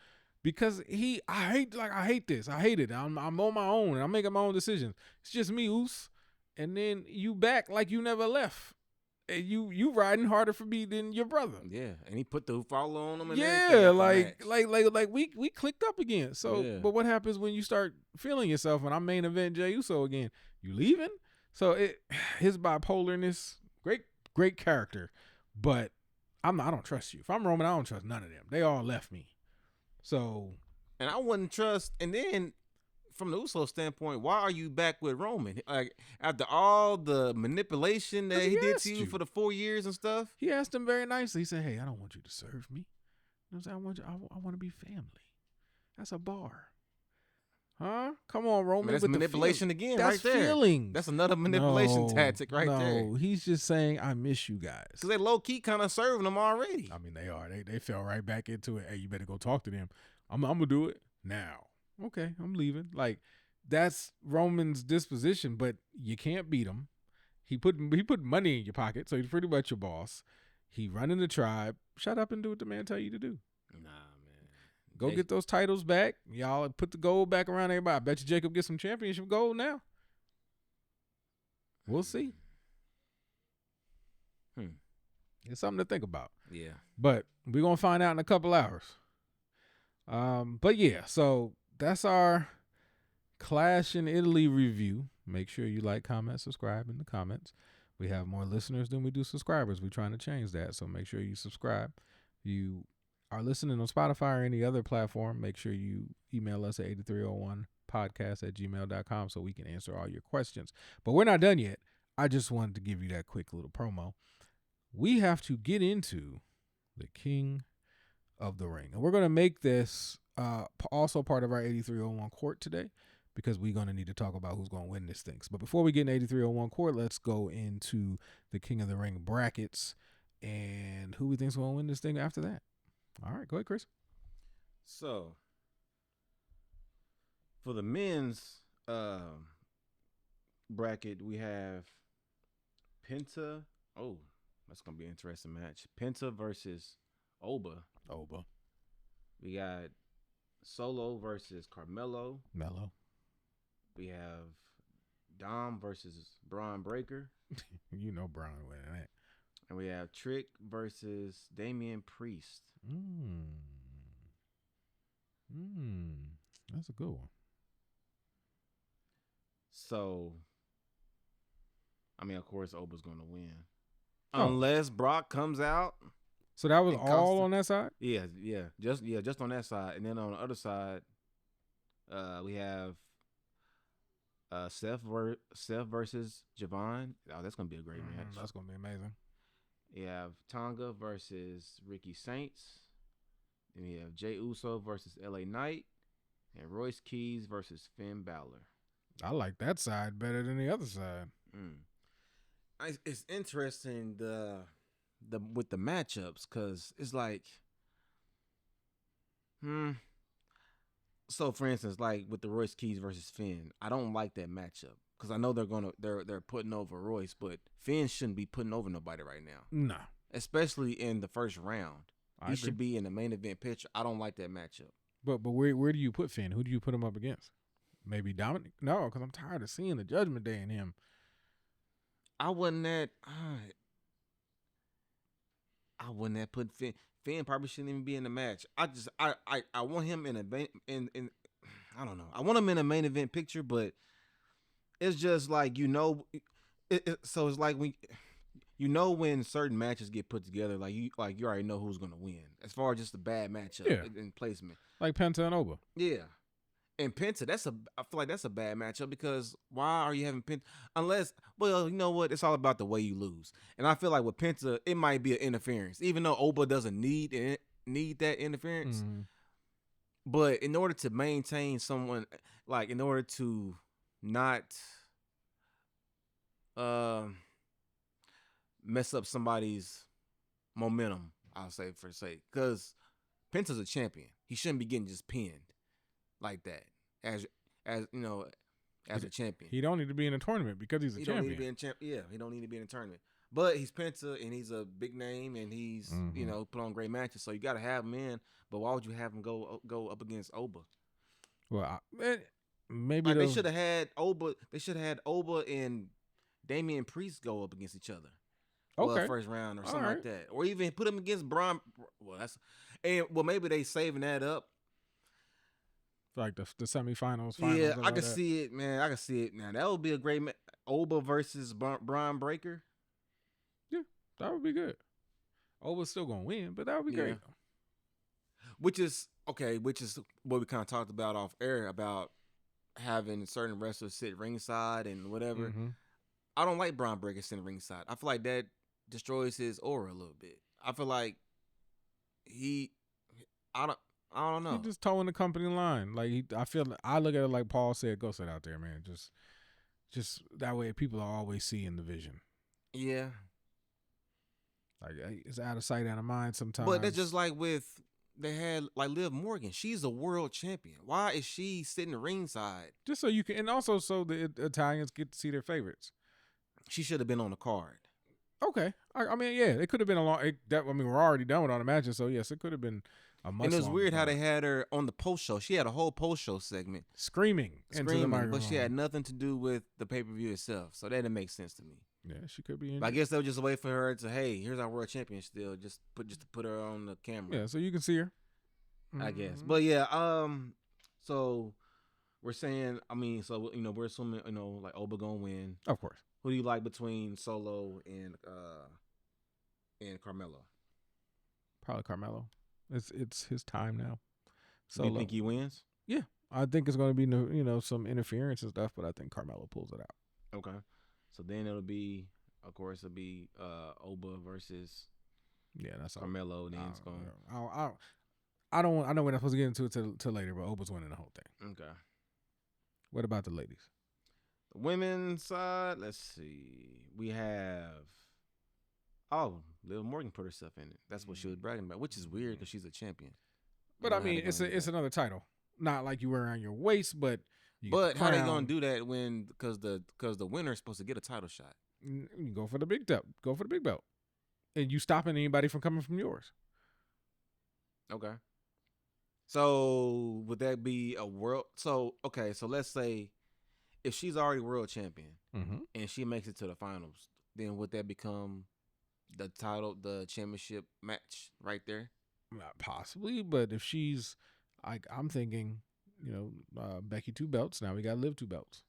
Because I hate this. I hate it. I'm on my own, and I'm making my own decisions. It's just me, Oos. And then you back like you never left. And you riding harder for me than your brother. Yeah, and he put the follow on him. And like we clicked up again. So, but what happens when you start feeling yourself? When I'm main event Jey Uso again, you leaving? So his bipolarness, great character, but I don't trust you. If I'm Roman, I don't trust none of them. They all left me. So, and I wouldn't trust. And then, from the Uso standpoint, why are you back with Roman? Like, after all the manipulation that he did to you for the 4 years and stuff? He asked him very nicely. He said, hey, I don't want you to serve me. You know what I'm saying? I want to be family. That's a bar. Huh? Come on, Roman. That's manipulation again, that's right there. Feelings. That's another manipulation tactic right there. No, he's just saying, I miss you guys. Because they low-key kind of serving them already. I mean, they are. They fell right back into it. Hey, you better go talk to them. I'm going to do it now. Okay, I'm leaving. Like, that's Roman's disposition, but you can't beat him. He put money in your pocket, so he's pretty much your boss. He running the tribe. Shut up and do what the man tell you to do. Nah, man. Go get those titles back. Y'all put the gold back around everybody. I bet you Jacob gets some championship gold now. We'll see. It's something to think about. Yeah. But we're going to find out in a couple hours. But yeah, so that's our Clash in Italy review. Make sure you like, comment, subscribe in the comments. We have more listeners than we do subscribers. We're trying to change that, so make sure you subscribe. You are listening on Spotify or any other platform, make sure you email us at 8301podcast@gmail.com so we can answer all your questions. But we're not done yet. I just wanted to give you that quick little promo. We have to get into the King of the Ring. And we're going to make this also part of our 8301 court today, because we're going to need to talk about who's going to win this thing. But before we get in 8301 court, let's go into the King of the Ring brackets and who we think's going to win this thing after that. All right, go ahead, Chris. So, for the men's bracket, we have Penta. Oh, that's gonna be an interesting match. Penta versus Oba. Oba. We got Solo versus Carmelo. Mello. We have Dom versus Braun Breaker. You know Braun winning that. And we have Trick versus Damian Priest. That's a good one. So, I mean, of course, Oba's going to win. Oh. Unless Brock comes out. So that was and all on that side? Yeah, just on that side. And then on the other side, we have Seth versus Javon. Oh, that's going to be a great match. That's going to be amazing. You have Tonga versus Ricky Saints. Then you have Jey Uso versus LA Knight. And Royce Keys versus Finn Balor. I like that side better than the other side. It's interesting with the matchups because it's like, So for instance, like with the Royce Keys versus Finn, I don't like that matchup because I know they're putting over Royce, but Finn shouldn't be putting over nobody right now. No, especially in the first round. I He agree. should be in the main event picture. I don't like that matchup. But where do you put Finn? Who do you put him up against? Maybe Dominic? No, because I'm tired of seeing the Judgment Day in him. I wouldn't that put Finn. Finn probably shouldn't even be in the match. I want him in I don't know. I want him in a main event picture, but it's just like so it's like when certain matches get put together, like you already know who's gonna win as far as just a bad matchup in placement. Like Penta and Oba. Yeah. And Penta, I feel like that's a bad matchup because why are you having Penta? Unless, well, you know what? It's all about the way you lose. And I feel like with Penta, it might be an interference, even though Oba doesn't need that interference. Mm-hmm. But in order to maintain someone, like in order to not mess up somebody's momentum, I'll say for sake, because Penta's a champion. He shouldn't be getting just pinned like that as a champion. He don't need to be in a tournament because he's a champion. Don't need to be in he don't need to be in a tournament. But he's Penta and he's a big name and he's put on great matches, so you got to have him in. But why would you have him go up against Oba? Well, maybe they should have had Oba. They should have had Oba and Damian Priest go up against each other. Okay. Well, first round or something like that, or even put him against Braun. Well, maybe they saving that up. Like the semifinals. Yeah, I can see it, man. I can see it now. That would be a great Oba versus Braun Breaker. Yeah, that would be good. Oba's still gonna win, but that would be great. Which is what we kind of talked about off air about having certain wrestlers sit ringside and whatever. Mm-hmm. I don't like Braun Breaker sitting ringside. I feel like that destroys his aura a little bit. I feel like I don't know. He's just towing the company line. Like I look at it like Paul said, go sit out there, man. Just that way people are always seeing the vision. Yeah. Like it's out of sight, out of mind sometimes. But that's just like they had like Liv Morgan. She's a world champion. Why is she sitting ringside? Just so you can, and also so the Italians get to see their favorites. She should have been on the card. Okay. I mean, yeah, it could have been we're already done with all the matches, so yes, it could have been a much. And it was weird card. how they had her on the post show. She had a whole post show segment screaming into the microphone, but she had nothing to do with the pay-per-view itself. So that didn't make sense to me. Yeah, she could be. I guess they would just wait for her to, hey, here's our world champion still, just to put her on the camera. Yeah, so you can see her. I guess. But yeah, so we're saying, we're assuming, like Oba gonna win. Of course. Who do you like between Solo and Carmelo? Probably Carmelo. It's his time now. So you think he wins? Yeah, I think it's going to be some interference and stuff, but I think Carmelo pulls it out. Okay, so then it'll be Oba versus that's Carmelo. Then it's going. I know we're not supposed to get into it till later, but Oba's winning the whole thing. Okay. What about the ladies? The women's side. Let's see. We have. Oh, Liv Morgan put herself in it. That's what she was bragging about, which is weird because she's a champion. But I mean, it's another title. Not like you wear around your waist, but You get But the how they crown. gonna do that when because the winner is supposed to get a title shot? You go for the big belt. Go for the big belt, and you stopping anybody from coming from yours. Okay. So would that be a world? So okay. So let's say if she's already world champion Mm-hmm. and she makes it to the finals, then would that become the title, the championship match right there? Not possibly, but if she's, I'm thinking, Becky 2 belts. Now we got Liv 2 belts,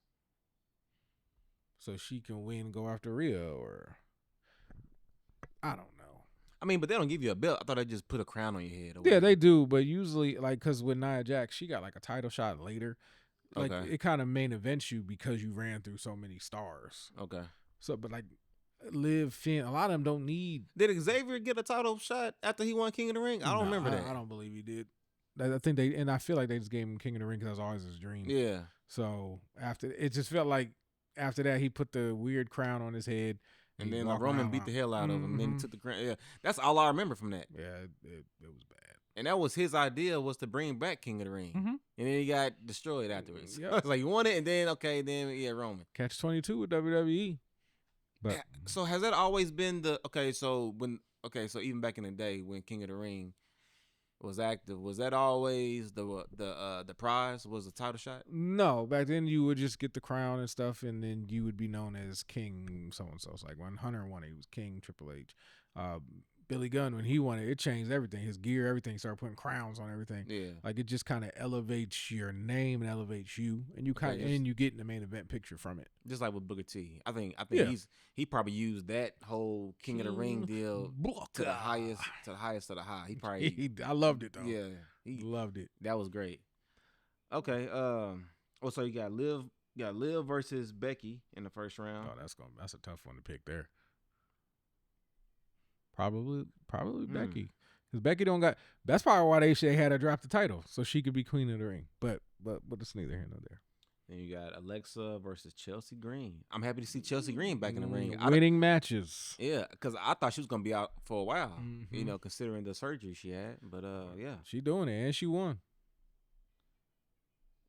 so she can win, go after Rhea, or I don't know. I mean, but they don't give you a belt. I thought they just put a crown on your head. Or Yeah, whatever. they do, but usually, like, because with Nia Jax, she got like a title shot later. Like, Okay. it kind of main events you because you ran through so many stars. Okay. So, but like, Liv, Finn, a lot of them don't need. Did Xavier get a title shot after he won King of the Ring? I don't remember that. I don't believe he did. I think and I feel like they just gave him King of the Ring because that was always his dream. Yeah. So after, it just felt like after that he put the weird crown on his head, And he then walked Roman around beat the hell out of him, and then he Mhm. took the crown. Yeah, that's all I remember from that. Yeah, it was bad. And that was his idea, was to bring back King of the Ring. Mhm. And then he got destroyed afterwards. Yep. It's like, you won it, and then, Roman. Catch 22 with WWE. But Yeah, so has that always been so even back in the day when King of the Ring was active, was that always the prize, was the title shot? no, back then you would just get the crown and stuff, and then you would be known as King so and so. It's like when Hunter won it, he was King Triple H. Billy Gunn, when he won it changed everything. His gear, everything, started putting crowns on everything. Yeah. Like, it just kind of elevates your name and elevates you, and you and you get in the main event picture from it. Just like with Booker T. I think Yeah. he probably used that whole King of the Ring deal to the highest of the high. He probably I loved it though. yeah, he Loved it. that was great. Okay, so you got Liv versus Becky in the first round. Oh, that's a tough one to pick there. Probably Becky, because Becky don't got. That's probably why they had her drop the title so she could be Queen of the Ring. But it's neither here nor there. Then you got Alexa versus Chelsea Green. I'm happy to see Chelsea Green back in the ring. Winning matches. Yeah, because I thought she was gonna be out for a while. Mhm. Considering the surgery she had. But yeah. She doing it, and she won.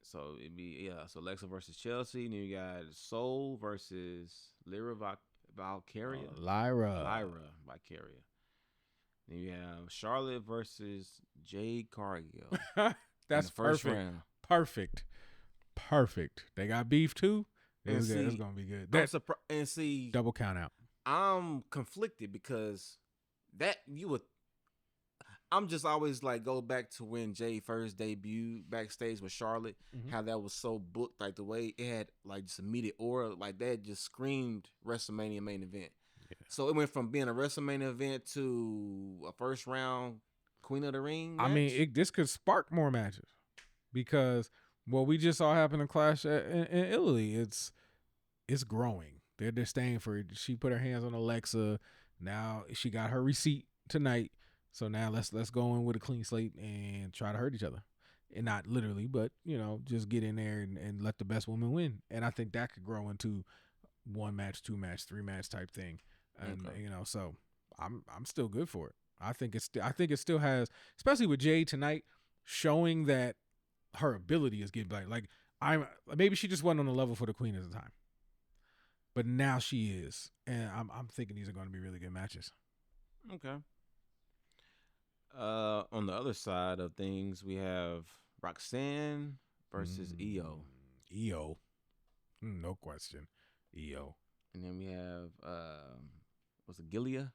So it'd be so Alexa versus Chelsea. And then you got Soul versus Lyra Valkyria. Lyra Valkyria. Then you have Charlotte versus Jade Cargill. That's in the first perfect. round. Perfect. They got beef too. And It's see, gonna be good. I'm That surprised. And see, double count out. I'm conflicted because that you would. I'm just always like go back to when Jay first debuted backstage with Charlotte, Mhm. how that was so booked, like the way it had like just immediate aura, like that just screamed WrestleMania main event. Yeah. So it went from being a WrestleMania event to a first round Queen of the Ring match. I mean, this could spark more matches because what we just saw happen in Clash in Italy, it's growing. They're staying for it. She put her hands on Alexa. Now she got her receipt tonight. So now let's go in with a clean slate and try to hurt each other. And not literally, but just get in there and let the best woman win. And I think that could grow into 1 match, 2 match, 3 match type thing. And so I'm still good for it. I think it still has, especially with Jade tonight, showing that her ability is getting better. Like maybe she just wasn't on the level for the Queen at the time, but now she is, and I'm thinking these are going to be really good matches. Okay. On the other side of things, we have Roxanne versus Io. Io, no question, Io. And then we have was it Gilia?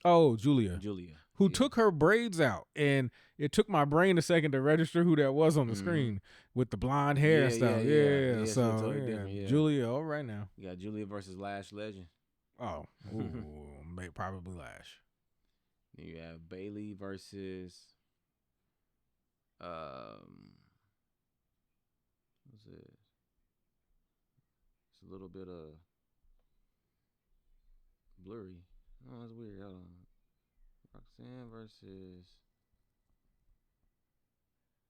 Oh, Julia, who Yeah. took her braids out, and it took my brain a second to register who that was on the screen with the blonde hair and stuff. Yeah, she So looked totally different, yeah. Julia, all right now. You got Julia versus Lash Legend. Oh, probably Lash. Then you have Bailey versus what's it? It's a little bit blurry. Oh, that's weird. Hold on. Roxanne versus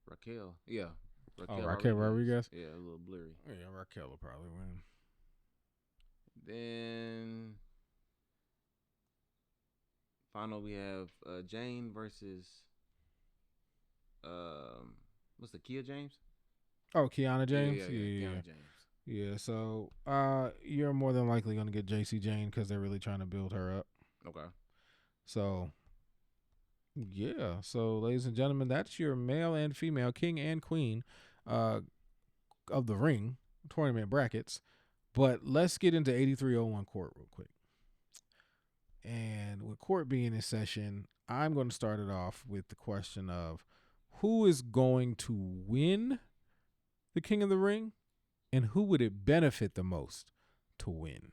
Raquel. Yeah. Raquel Rodriguez. Yeah, a little blurry. Yeah, Raquel will probably win. Then final we have Jane versus what's the Kia James? Oh, Kiana James. Keanu James. Yeah. So, you're more than likely gonna get JC Jane because they're really trying to build her up. Okay. So, yeah. So, ladies and gentlemen, that's your male and female king and queen, of the ring tournament brackets. But let's get into 8301 court real quick. And with court being in session, I'm going to start it off with the question of who is going to win the King of the Ring and who would it benefit the most to win?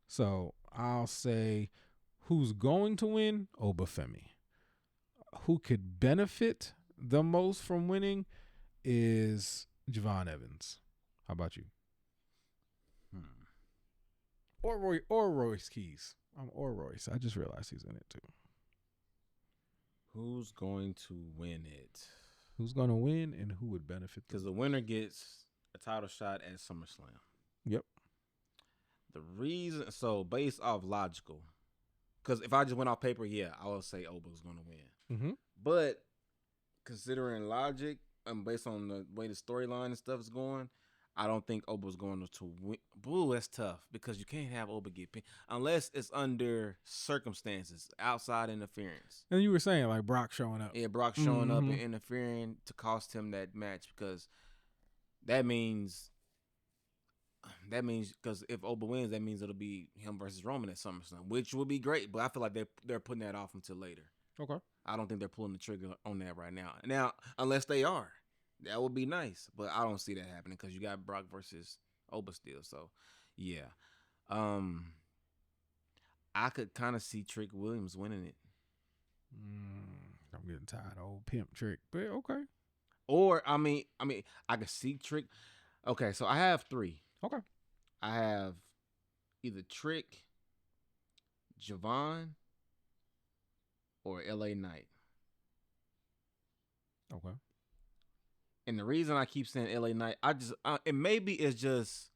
So I'll say who's going to win? Obafemi. Who could benefit the most from winning is Javon Evans. How about you? Or Royce Keys. Or Royce. I just realized he's in it too. Who's going to win it? Who's going to win and who would benefit? Because the winner gets a title shot at SummerSlam. Yep. The reason, so based off logical, because if I just went off paper, yeah, I would say Oba's going to win. Mm-hmm. But considering logic and based on the way the storyline and stuff is going, I don't think Oba's going to win. Boo, that's tough because you can't have Oba get pinned unless it's under circumstances, outside interference. And you were saying like Brock showing up. Yeah, Brock showing up and interfering to cost him that match because that means because if Oba wins, that means it'll be him versus Roman at SummerSlam, which would be great. But I feel like they're putting that off until later. Okay. I don't think they're pulling the trigger on that right now. Now, unless they are. That would be nice, but I don't see that happening because you got Brock versus Oba still. So, yeah. I could kind of see Trick Williams winning it. I'm getting tired of old pimp Trick, but okay. Or, I mean, I could see Trick. Okay, so I have 3. Okay. I have either Trick, Javon, or LA Knight. Okay. And the reason I keep saying LA Knight, and maybe it's just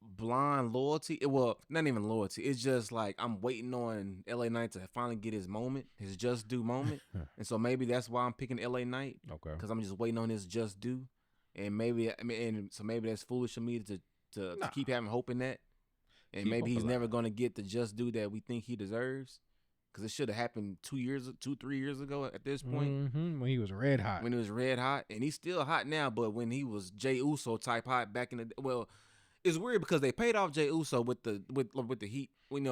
blind loyalty. Well, not even loyalty. It's just like I'm waiting on LA Knight to finally get his moment, his just due moment. And so maybe that's why I'm picking LA Knight. Okay. Because I'm just waiting on his just due. And maybe that's foolish of me to keep having hope in that. And maybe he's never going to get the just due that we think he deserves. Because it should have happened 3 years ago at this point. Mm-hmm. When he was red hot. When he was red hot. And he's still hot now, but when he was Jey Uso type hot back in the day. Well, it's weird because they paid off Jey Uso with the heat, with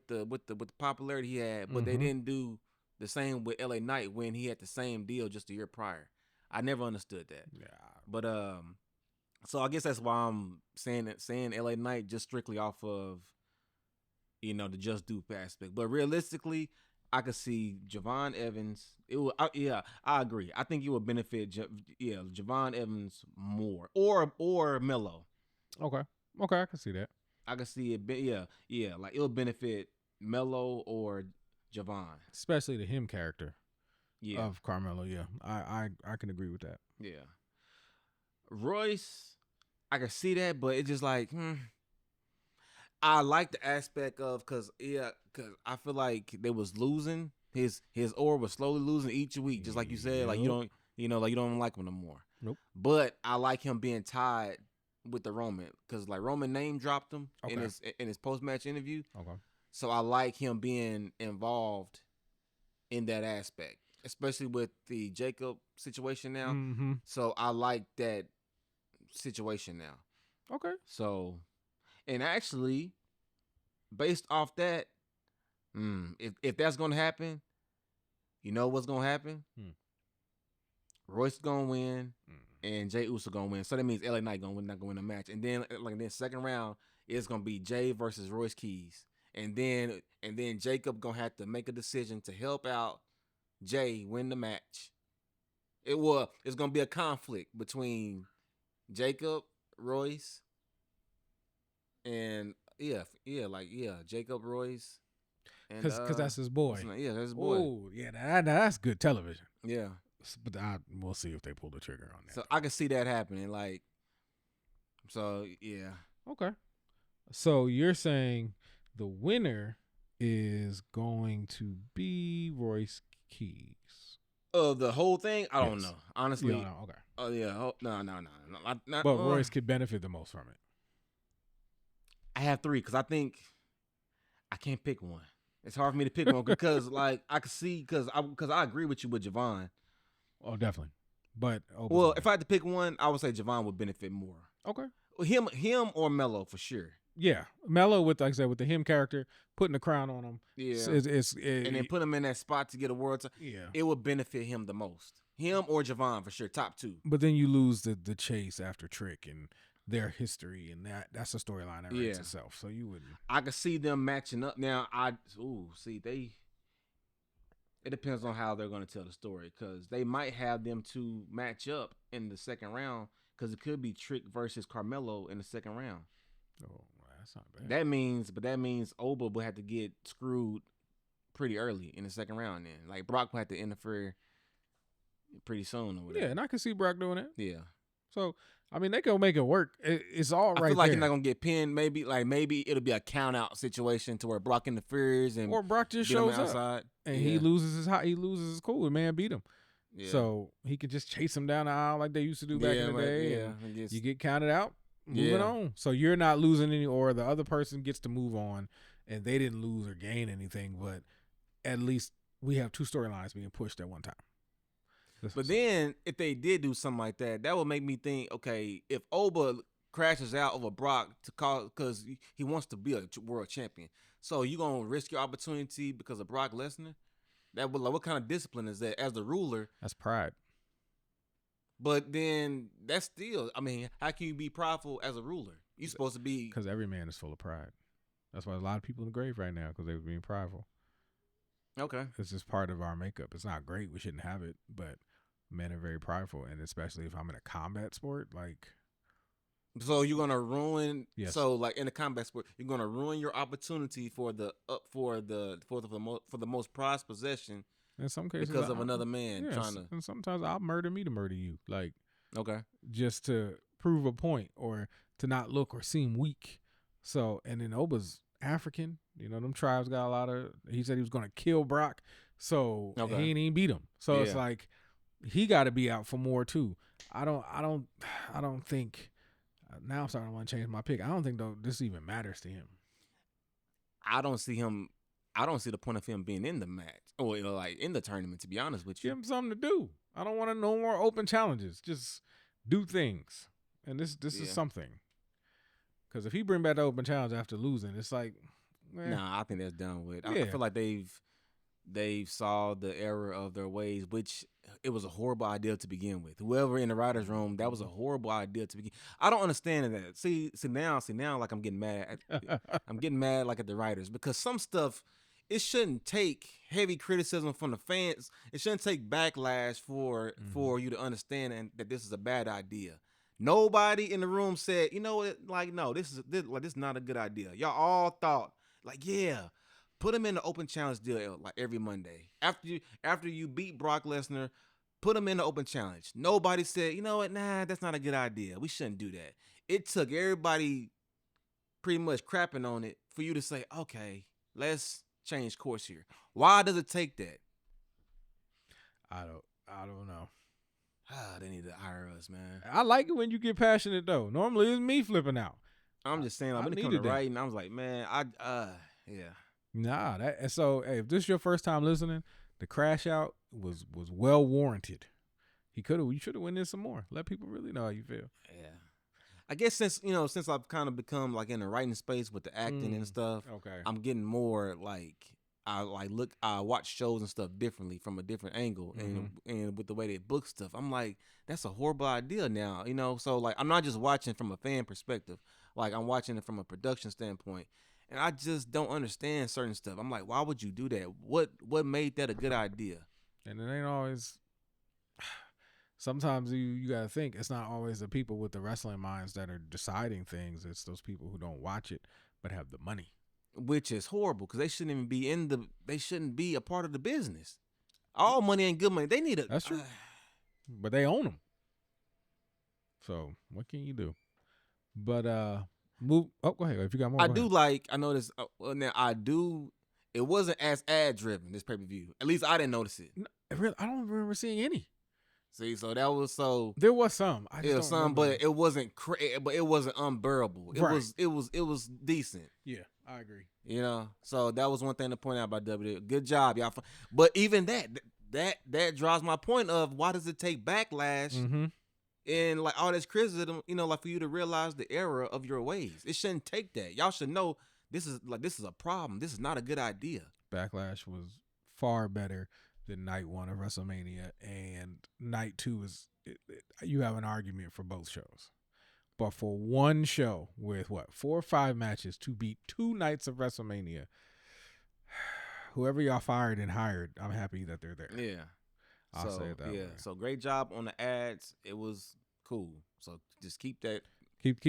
the popularity he had, but they didn't do the same with LA Knight when he had the same deal just a year prior. I never understood that. Yeah. But so I guess that's why I'm saying LA Knight just strictly off of the just due aspect. But realistically, I could see Javon Evans. I agree. I think it would benefit Javon Evans more or Melo. Okay, I can see that. I can see it. Like it'll benefit Melo or Javon, especially the him character. Yeah. Of Carmelo. Yeah, I can agree with that. Yeah. Royce, I can see that, but it's just like I like the aspect of because I feel like they was losing. His aura was slowly losing each week, just like you said. Like you don't like him no more. Nope. But I like him being tied with the Roman because like Roman name dropped him in his post match interview. Okay. So I like him being involved in that aspect, especially with the Jacob situation now. Mm-hmm. So I like that situation now. Okay. So. And actually, based off that, if that's gonna happen, you know what's gonna happen? Royce is gonna win, and Jey Uso gonna win. So that means LA Knight not gonna win a match. And then second round, it's gonna be Jay versus Royce Keys. And then Jacob gonna have to make a decision to help out Jay win the match. It's gonna be a conflict between Jacob, Royce. And Jacob Royce, because that's his boy. Yeah, that's his boy. Oh, yeah, that's good television. Yeah, but we'll see if they pull the trigger on that. So I can see that happening. Like, so yeah. Okay. So you're saying the winner is going to be Royce Keys? Of the whole thing, I don't Yes. know. Honestly, You don't know? Okay. oh yeah, no. But Royce could benefit the most from it. I have 3 because I think I can't pick one. It's hard for me to pick one because like I could see because I agree with you with Javon. Oh, definitely. But Well, if I had to pick one, I would say Javon would benefit more. okay. Well, him or Melo for sure. Yeah, Mello with, like I said, with the him character, putting the crown on him. Yeah, and then put him in that spot to get a world. Yeah, it would benefit him the most. Him or Javon for sure, top 2. but then you lose the chase after Trick and their history, and that's a storyline that writes itself. So you wouldn't. I could see them matching up now. It depends on how they're going to tell the story because they might have them two match up in the second round because it could be Trick versus Carmelo in the second round. Oh, that's not bad. That means Oba will have to get screwed pretty early in the second round. Then, like Brock will have to interfere pretty soon or whatever. Yeah, and I can see Brock doing it. Yeah. So I mean, they can make it work. It's all right. I feel like there. he's not gonna get pinned. Maybe it'll be a count out situation to where Brock interferes and or Brock just shows up and he loses his cool. The man beat him. Yeah. So he can just chase him down the aisle like they used to do back in the day. Yeah, you get counted out, moving on. So you're not losing any, or the other person gets to move on, and they didn't lose or gain anything. But at least we have 2 storylines being pushed at one time. But then, if they did do something like that, that would make me think, okay, if Oba crashes out over Brock because he wants to be a world champion, so you gonna risk your opportunity because of Brock Lesnar? That would, like, what kind of discipline is that as the ruler? That's pride. But then that's still, I mean, how can you be prideful as a ruler? You're supposed to be, because every man is full of pride. That's why a lot of people in the grave right now, because they were being prideful. Okay, it's just part of our makeup. It's not great. We shouldn't have it, but men are very prideful, and especially if I'm in a combat sport, like. So you're gonna ruin. Yes. So like in a combat sport, you're gonna ruin your opportunity for the most prized possession. In some cases, because of another man trying to. And sometimes I'll murder me to murder you, like. Okay. Just to prove a point or to not look or seem weak. So, and then Oba's African. You know, them tribes got a lot of. He said he was gonna kill Brock, so he ain't even beat him. So it's like. He got to be out for more too. I don't think. Now I'm starting to want to change my pick. I don't think this even matters to him. I don't see the point of him being in the match or like in the tournament. To be honest with you, give him something to do. I don't want no more open challenges. Just do things, and this is something. Because if he bring back the open challenge after losing, it's like, nah, I think that's done with. I feel like they've saw the error of their ways, which it was a horrible idea to begin with. Whoever in the writer's room, that was a horrible idea to begin. I don't understand that. See now, like I'm getting mad. I'm getting mad like at the writers because some stuff, it shouldn't take heavy criticism from the fans. It shouldn't take backlash for you to understand that this is a bad idea. Nobody in the room said, you know what, like no, this is not a good idea. Y'all all thought like, yeah. Put him in the open challenge deal like every Monday. After you beat Brock Lesnar, put him in the open challenge. Nobody said, you know what, nah, that's not a good idea. We shouldn't do that. It took everybody pretty much crapping on it for you to say, okay, let's change course here. Why does it take that? I don't know. They need to hire us, man. I like it when you get passionate though. Normally it's me flipping out. I'm just saying, like, when it comes to writing, I was like, man, yeah. Nah, so hey, if this is your first time listening, the crash out was well warranted. You should have went in some more. Let people really know how you feel. Yeah. I guess since I've kind of become like in the writing space with the acting and stuff, okay. I'm getting more like I watch shows and stuff differently from a different angle and with the way they book stuff. I'm like, that's a horrible idea now, so like I'm not just watching from a fan perspective, like I'm watching it from a production standpoint. And I just don't understand certain stuff. I'm like, why would you do that? What made that a good idea? And it ain't always. Sometimes you got to think it's not always the people with the wrestling minds that are deciding things. It's those people who don't watch it but have the money, which is horrible because they shouldn't even be They shouldn't be a part of the business. All money ain't good money. They need a. That's true. But they own them. So what can you do? But go ahead if you got more. I do like. I know this. Now I do. it wasn't as ad driven this pay per view. At least I didn't notice it. No, I don't remember seeing any. See, so that was so. There was some. I just It was don't some, remember. but it wasn't. But it wasn't unbearable. It Right. was decent. Yeah, I agree. You know, so that was one thing to point out about WWE. Good job, y'all. But even that draws my point of why does it take backlash Mm-hmm. and like all this criticism, you know, like for you to realize the error of your ways. It shouldn't take that. Y'all should know this is a problem. This is not a good idea. Backlash was far better than night 1 of WrestleMania, and night 2 is you have an argument for both shows. But for one show with 4 or 5 matches to beat 2 nights of WrestleMania, whoever y'all fired and hired, I'm happy that they're there. Yeah. I'll say it that way. So great job on the ads. It was cool. So just keep that. Keep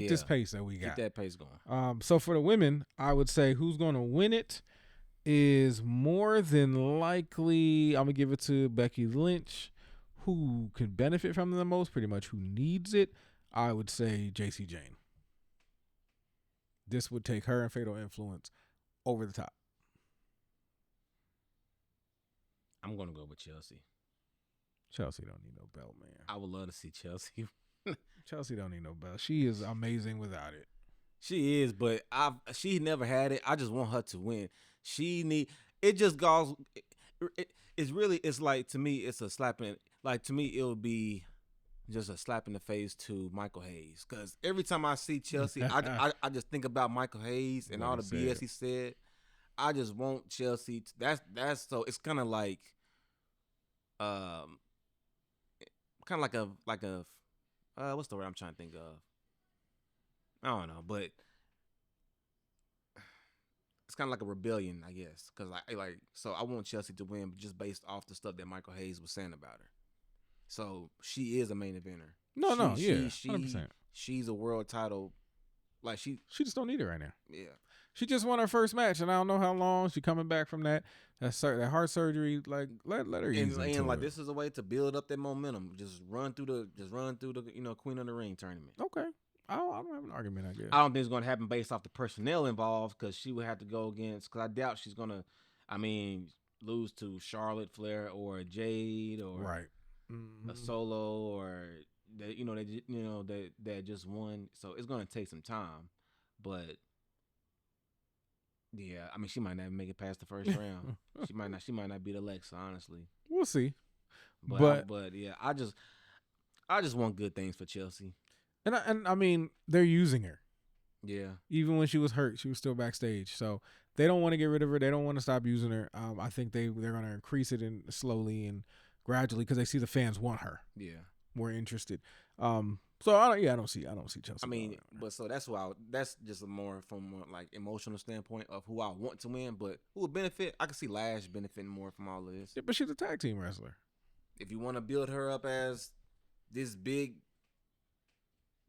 this pace that we got. Keep that pace going. So for the women, I would say who's going to win it is more than likely, I'm going to give it to Becky Lynch, who can benefit from it the most, pretty much who needs it. I would say JC Jane. This would take her and Fatal Influence over the top. I'm gonna go with Chelsea. Chelsea don't need no belt, man. I would love to see Chelsea. Chelsea don't need no belt. She is amazing without it. She is, but she never had it. I just want her to win. It just goes. It's like, to me, it's a slap in. Like, to me, it would be just a slap in the face to Michael Hayes. Because every time I see Chelsea, I just think about Michael Hayes and all the BS he said. I just want Chelsea. That's so. It's kind of like, kind of like a what's the word I'm trying to think of? I don't know, but it's kind of like a rebellion, I guess. Because so I want Chelsea to win, but just based off the stuff that Michael Hayes was saying about her. So she is a main eventer. Yeah, 100%. She's a world title. Like she just don't need it right now. Yeah. She just won her first match, and I don't know how long she's coming back from that heart surgery. Like let her ease into like it. this is a way to build up that momentum. Just run through the Queen of the Ring tournament. Okay. I don't have an argument, I guess. I don't think it's going to happen based off the personnel involved, because she would have to go against. Because I doubt she's going to, lose to Charlotte Flair or Jade or right. a Solo or that just won. So it's going to take some time, but yeah, she might not make it past the first round. She might not beat Alexa, honestly. We'll see. But yeah, I just want good things for Chelsea. And they're using her. Yeah. Even when she was hurt, she was still backstage. So they don't want to get rid of her. They don't want to stop using her. I think they're going to increase it slowly and gradually, because they see the fans want her. Yeah. More interested. So I don't see Chelsea. But so that's just a more from a, like, emotional standpoint of who I want to win, but who would benefit. I can see Lash benefiting more from all of this. Yeah, but she's a tag team wrestler. If you want to build her up as this big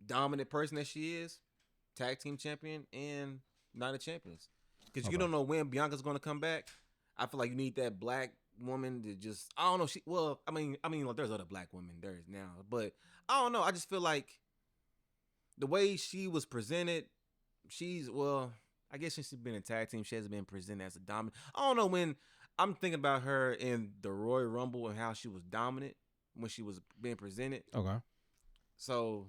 dominant person that she is, tag team champion and Night of Champions, because you don't know when Bianca's going to come back. I feel like you need that black woman to just, I don't know. There's other black women there is now, but I don't know. I just feel like the way she was presented, I guess since she's been in tag team, she hasn't been presented as a dominant. I don't know, when I'm thinking about her in the Royal Rumble and how she was dominant when she was being presented. Okay. So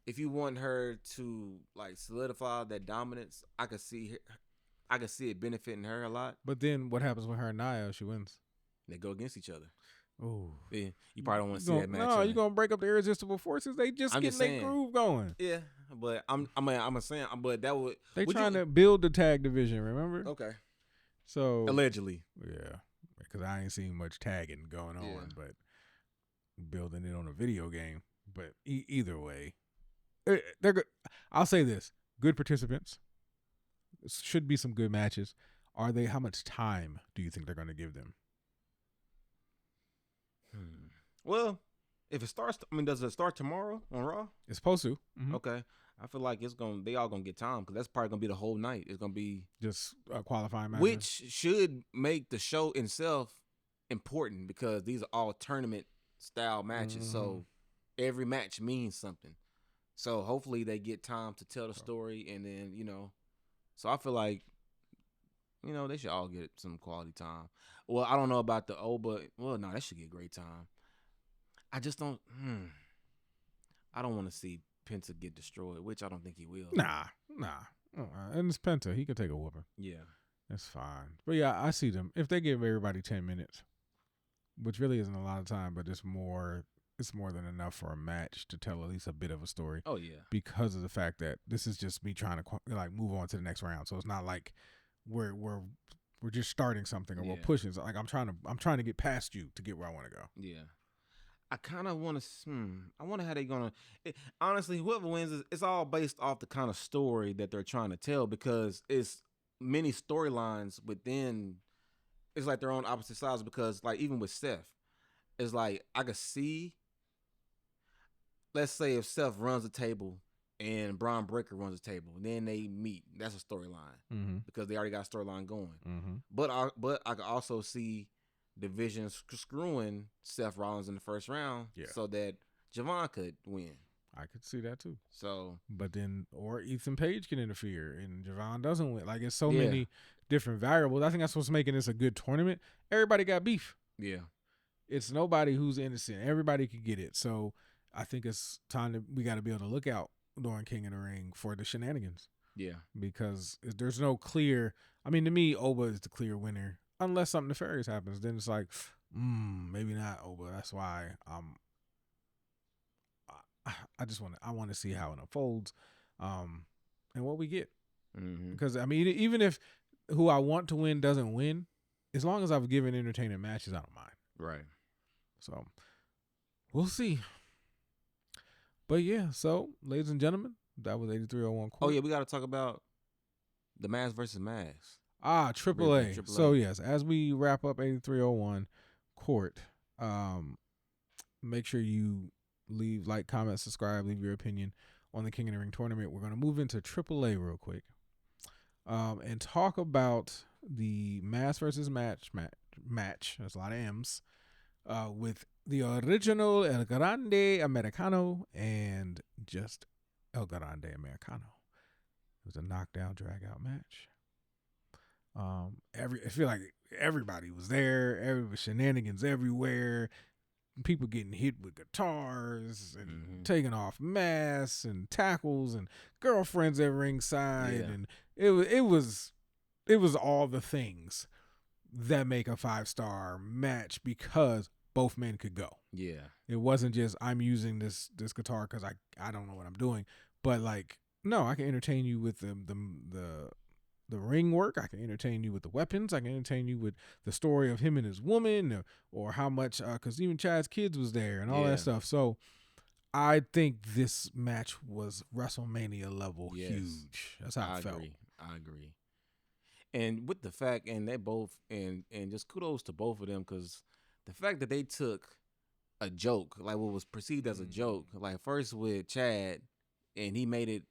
if you want her to like solidify that dominance, I could see it benefiting her a lot. But then what happens with her and Nia if she wins? They go against each other. Oh, yeah, you probably don't want to see that match. No, you're gonna break up the irresistible forces. They just getting their groove going. Yeah, but I'm saying, but that would trying to build the tag division. Remember? Okay. So allegedly, yeah, because I ain't seen much tagging going on, but building it on a video game. But either way, they're good. I'll say this: good participants. Should be some good matches. Are they? How much time do you think they're going to give them? Well, if it starts, does it start tomorrow on Raw? It's supposed to. Mm-hmm. Okay, I feel like they all gonna get time, because that's probably gonna be the whole night. It's gonna be just qualifying matches, which should make the show itself important, because these are all tournament style matches. Mm-hmm. So every match means something. So hopefully they get time to tell the story, and then so I feel like they should all get some quality time. Well, I don't know about the Oba. Well, no, they should get great time. I just don't. I don't want to see Penta get destroyed, which I don't think he will. Nah. And it's Penta. He can take a whooping. Yeah. That's fine. But yeah, I see them. If they give everybody 10 minutes, which really isn't a lot of time, but it's more than enough for a match to tell at least a bit of a story. Oh yeah. Because of the fact that this is just me trying to like move on to the next round. So it's not like we're just starting something or we're pushing. So like I'm trying to get past you to get where I want to go. Yeah. I kind of want to. I wonder how they're gonna. Honestly, whoever wins, it's all based off the kind of story that they're trying to tell, because it's many storylines within. It's like they're on opposite sides, because like even with Seth, it's like I could see. Let's say if Seth runs the table and Braun Breaker runs the table, and then they meet. That's a storyline because they already got a storyline going. But I could also see division screwing Seth Rollins in the first round so that Javon could win. I could see that too. So, but then, or Ethan Page can interfere and Javon doesn't win. Like, it's so many different variables. I think that's what's making this a good tournament. Everybody got beef. Yeah. It's nobody who's innocent. Everybody could get it. So I think it's time we got to be able to look out during King of the Ring for the shenanigans. Yeah. Because there's no clear, I mean, to me, Oba is the clear winner. Unless something nefarious happens, then it's like, maybe not Oba. That's why I want to see how it unfolds, and what we get. Because I mean, even if who I want to win doesn't win, as long as I've given entertaining matches, I don't mind. Right. So we'll see. But yeah, so ladies and gentlemen, that was 8301. Oh yeah, we got to talk about the Mask versus Mask. AAA. So yes, as we wrap up 8301 court, make sure you leave, like, comment, subscribe, leave your opinion on the King of the Ring tournament. We're going to move into AAA real quick, and talk about the Mask versus match. There's a lot of M's, with the original El Grande Americano and just El Grande Americano. It was a knockdown, drag out match. I feel like everybody was there. Shenanigans everywhere. People getting hit with guitars and taking off masks and tackles and girlfriends at ringside, and it was all the things that make a 5-star match, because both men could go. Yeah, it wasn't just I'm using this guitar because I don't know what I'm doing, but like, no, I can entertain you with the ring work. I can entertain you with the weapons. I can entertain you with the story of him and his woman, or how much, because even Chad's kids was there and all that stuff. So I think this match was WrestleMania level huge. That's how I felt. I agree. And with the fact, and they both, and just kudos to both of them, because the fact that they took a joke, like what was perceived as a joke, like first with Chad, and he made it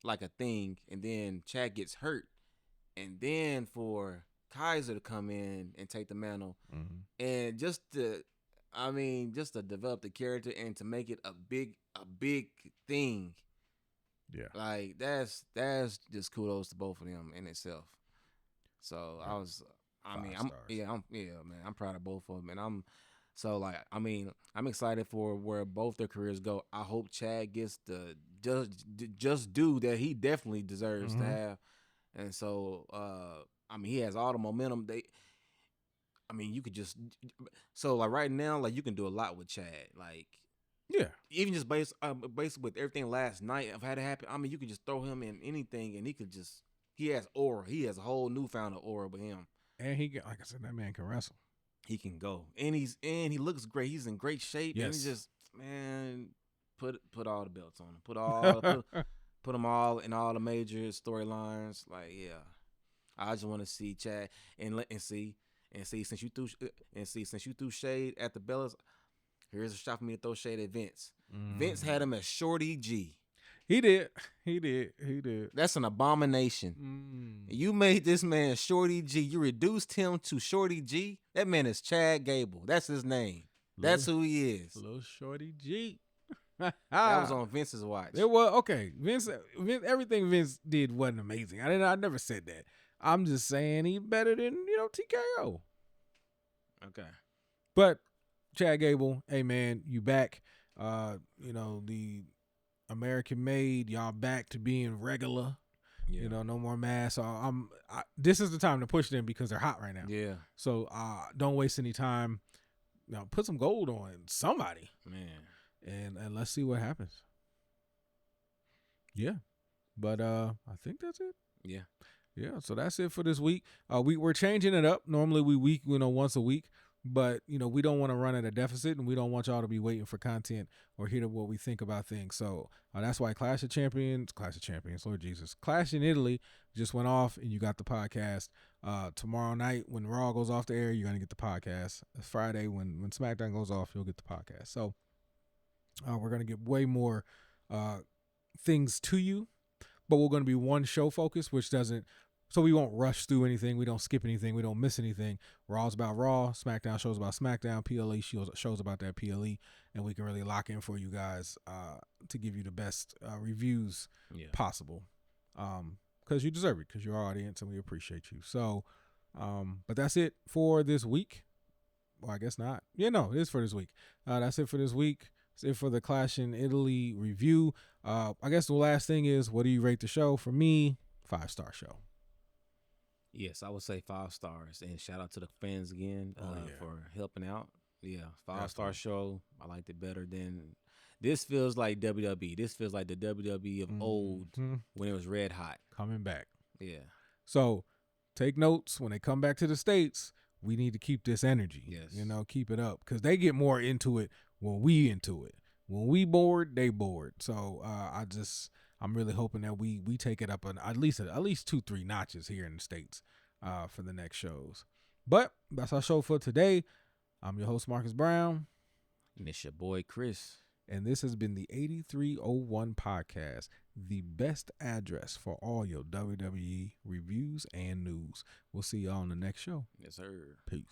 like a thing, and then Chad gets hurt, and then for Kaiser to come in and take the mantle, and just to develop the character and to make it a big thing. Yeah, like that's just kudos to both of them in itself. So I'm proud of both of them, and I'm excited for where both their careers go. I hope Chad gets the just due that he definitely deserves to have, and so he has all the momentum. You could just right now, like, you can do a lot with Chad, like, even just based with everything last night of had it happen. You could just throw him in anything, and he has aura. He has a whole newfound aura with him. And like I said, that man can wrestle. He can go, and he looks great. He's in great shape. Yes. And he just, man, put all the belts on him. Put them all in all the major storylines. Like, yeah, I just want to see Chad and see since you threw shade at the Bellas, here's a shot for me to throw shade at Vince. Vince had him as Shorty G. He did. That's an abomination. You made this man Shorty G. You reduced him to Shorty G. That man is Chad Gable. That's his name. That's who he is. Little Shorty G. That was on Vince's watch. It was okay. Vince. Everything Vince did wasn't amazing. I never said that. I'm just saying he's better than, TKO. Okay. But Chad Gable, hey man, you back. The American made, y'all back to being regular. Yeah. No more masks. So this is the time to push them because they're hot right now. Yeah. So don't waste any time. Put some gold on somebody. Man. And let's see what happens. Yeah. But I think that's it. Yeah. Yeah, so that's it for this week. We're changing it up. Normally we once a week, but we don't want to run at a deficit, and we don't want y'all to be waiting for content or hear what we think about things. So that's why Clash of Champions, Lord Jesus, Clash in Italy just went off, and you got the podcast. Tomorrow night when Raw goes off the air, you're gonna get the podcast. Friday when SmackDown goes off, you'll get the podcast. So we're gonna get way more things to you. But we're going to be one show focused, so we won't rush through anything. We don't skip anything. We don't miss anything. Raw's about Raw. SmackDown shows about SmackDown. PLE shows about that PLE. And we can really lock in for you guys to give you the best reviews possible. Because you deserve it, because you're our audience and we appreciate you. So, but that's it for this week. Well, I guess not. Yeah, no, it is for this week. That's it for this week. That's it for the Clash in Italy review. I guess the last thing is, what do you rate the show? For me, 5-star show. Yes, I would say 5 stars. And shout out to the fans again for helping out. Yeah, 5-star show. I liked it better than. This feels like WWE. This feels like the WWE of old when it was red hot. Coming back. Yeah. So take notes when they come back to the States. We need to keep this energy. Yes. Keep it up, because they get more into it when we into it. When we bored, they bored. So I'm really hoping that we take it up at least 2-3 notches here in the States for the next shows. But that's our show for today. I'm your host, Marcus Brown. And it's your boy, Chris. And this has been the 8301 podcast, the best address for all your WWE reviews and news. We'll see y'all on the next show. Yes, sir. Peace.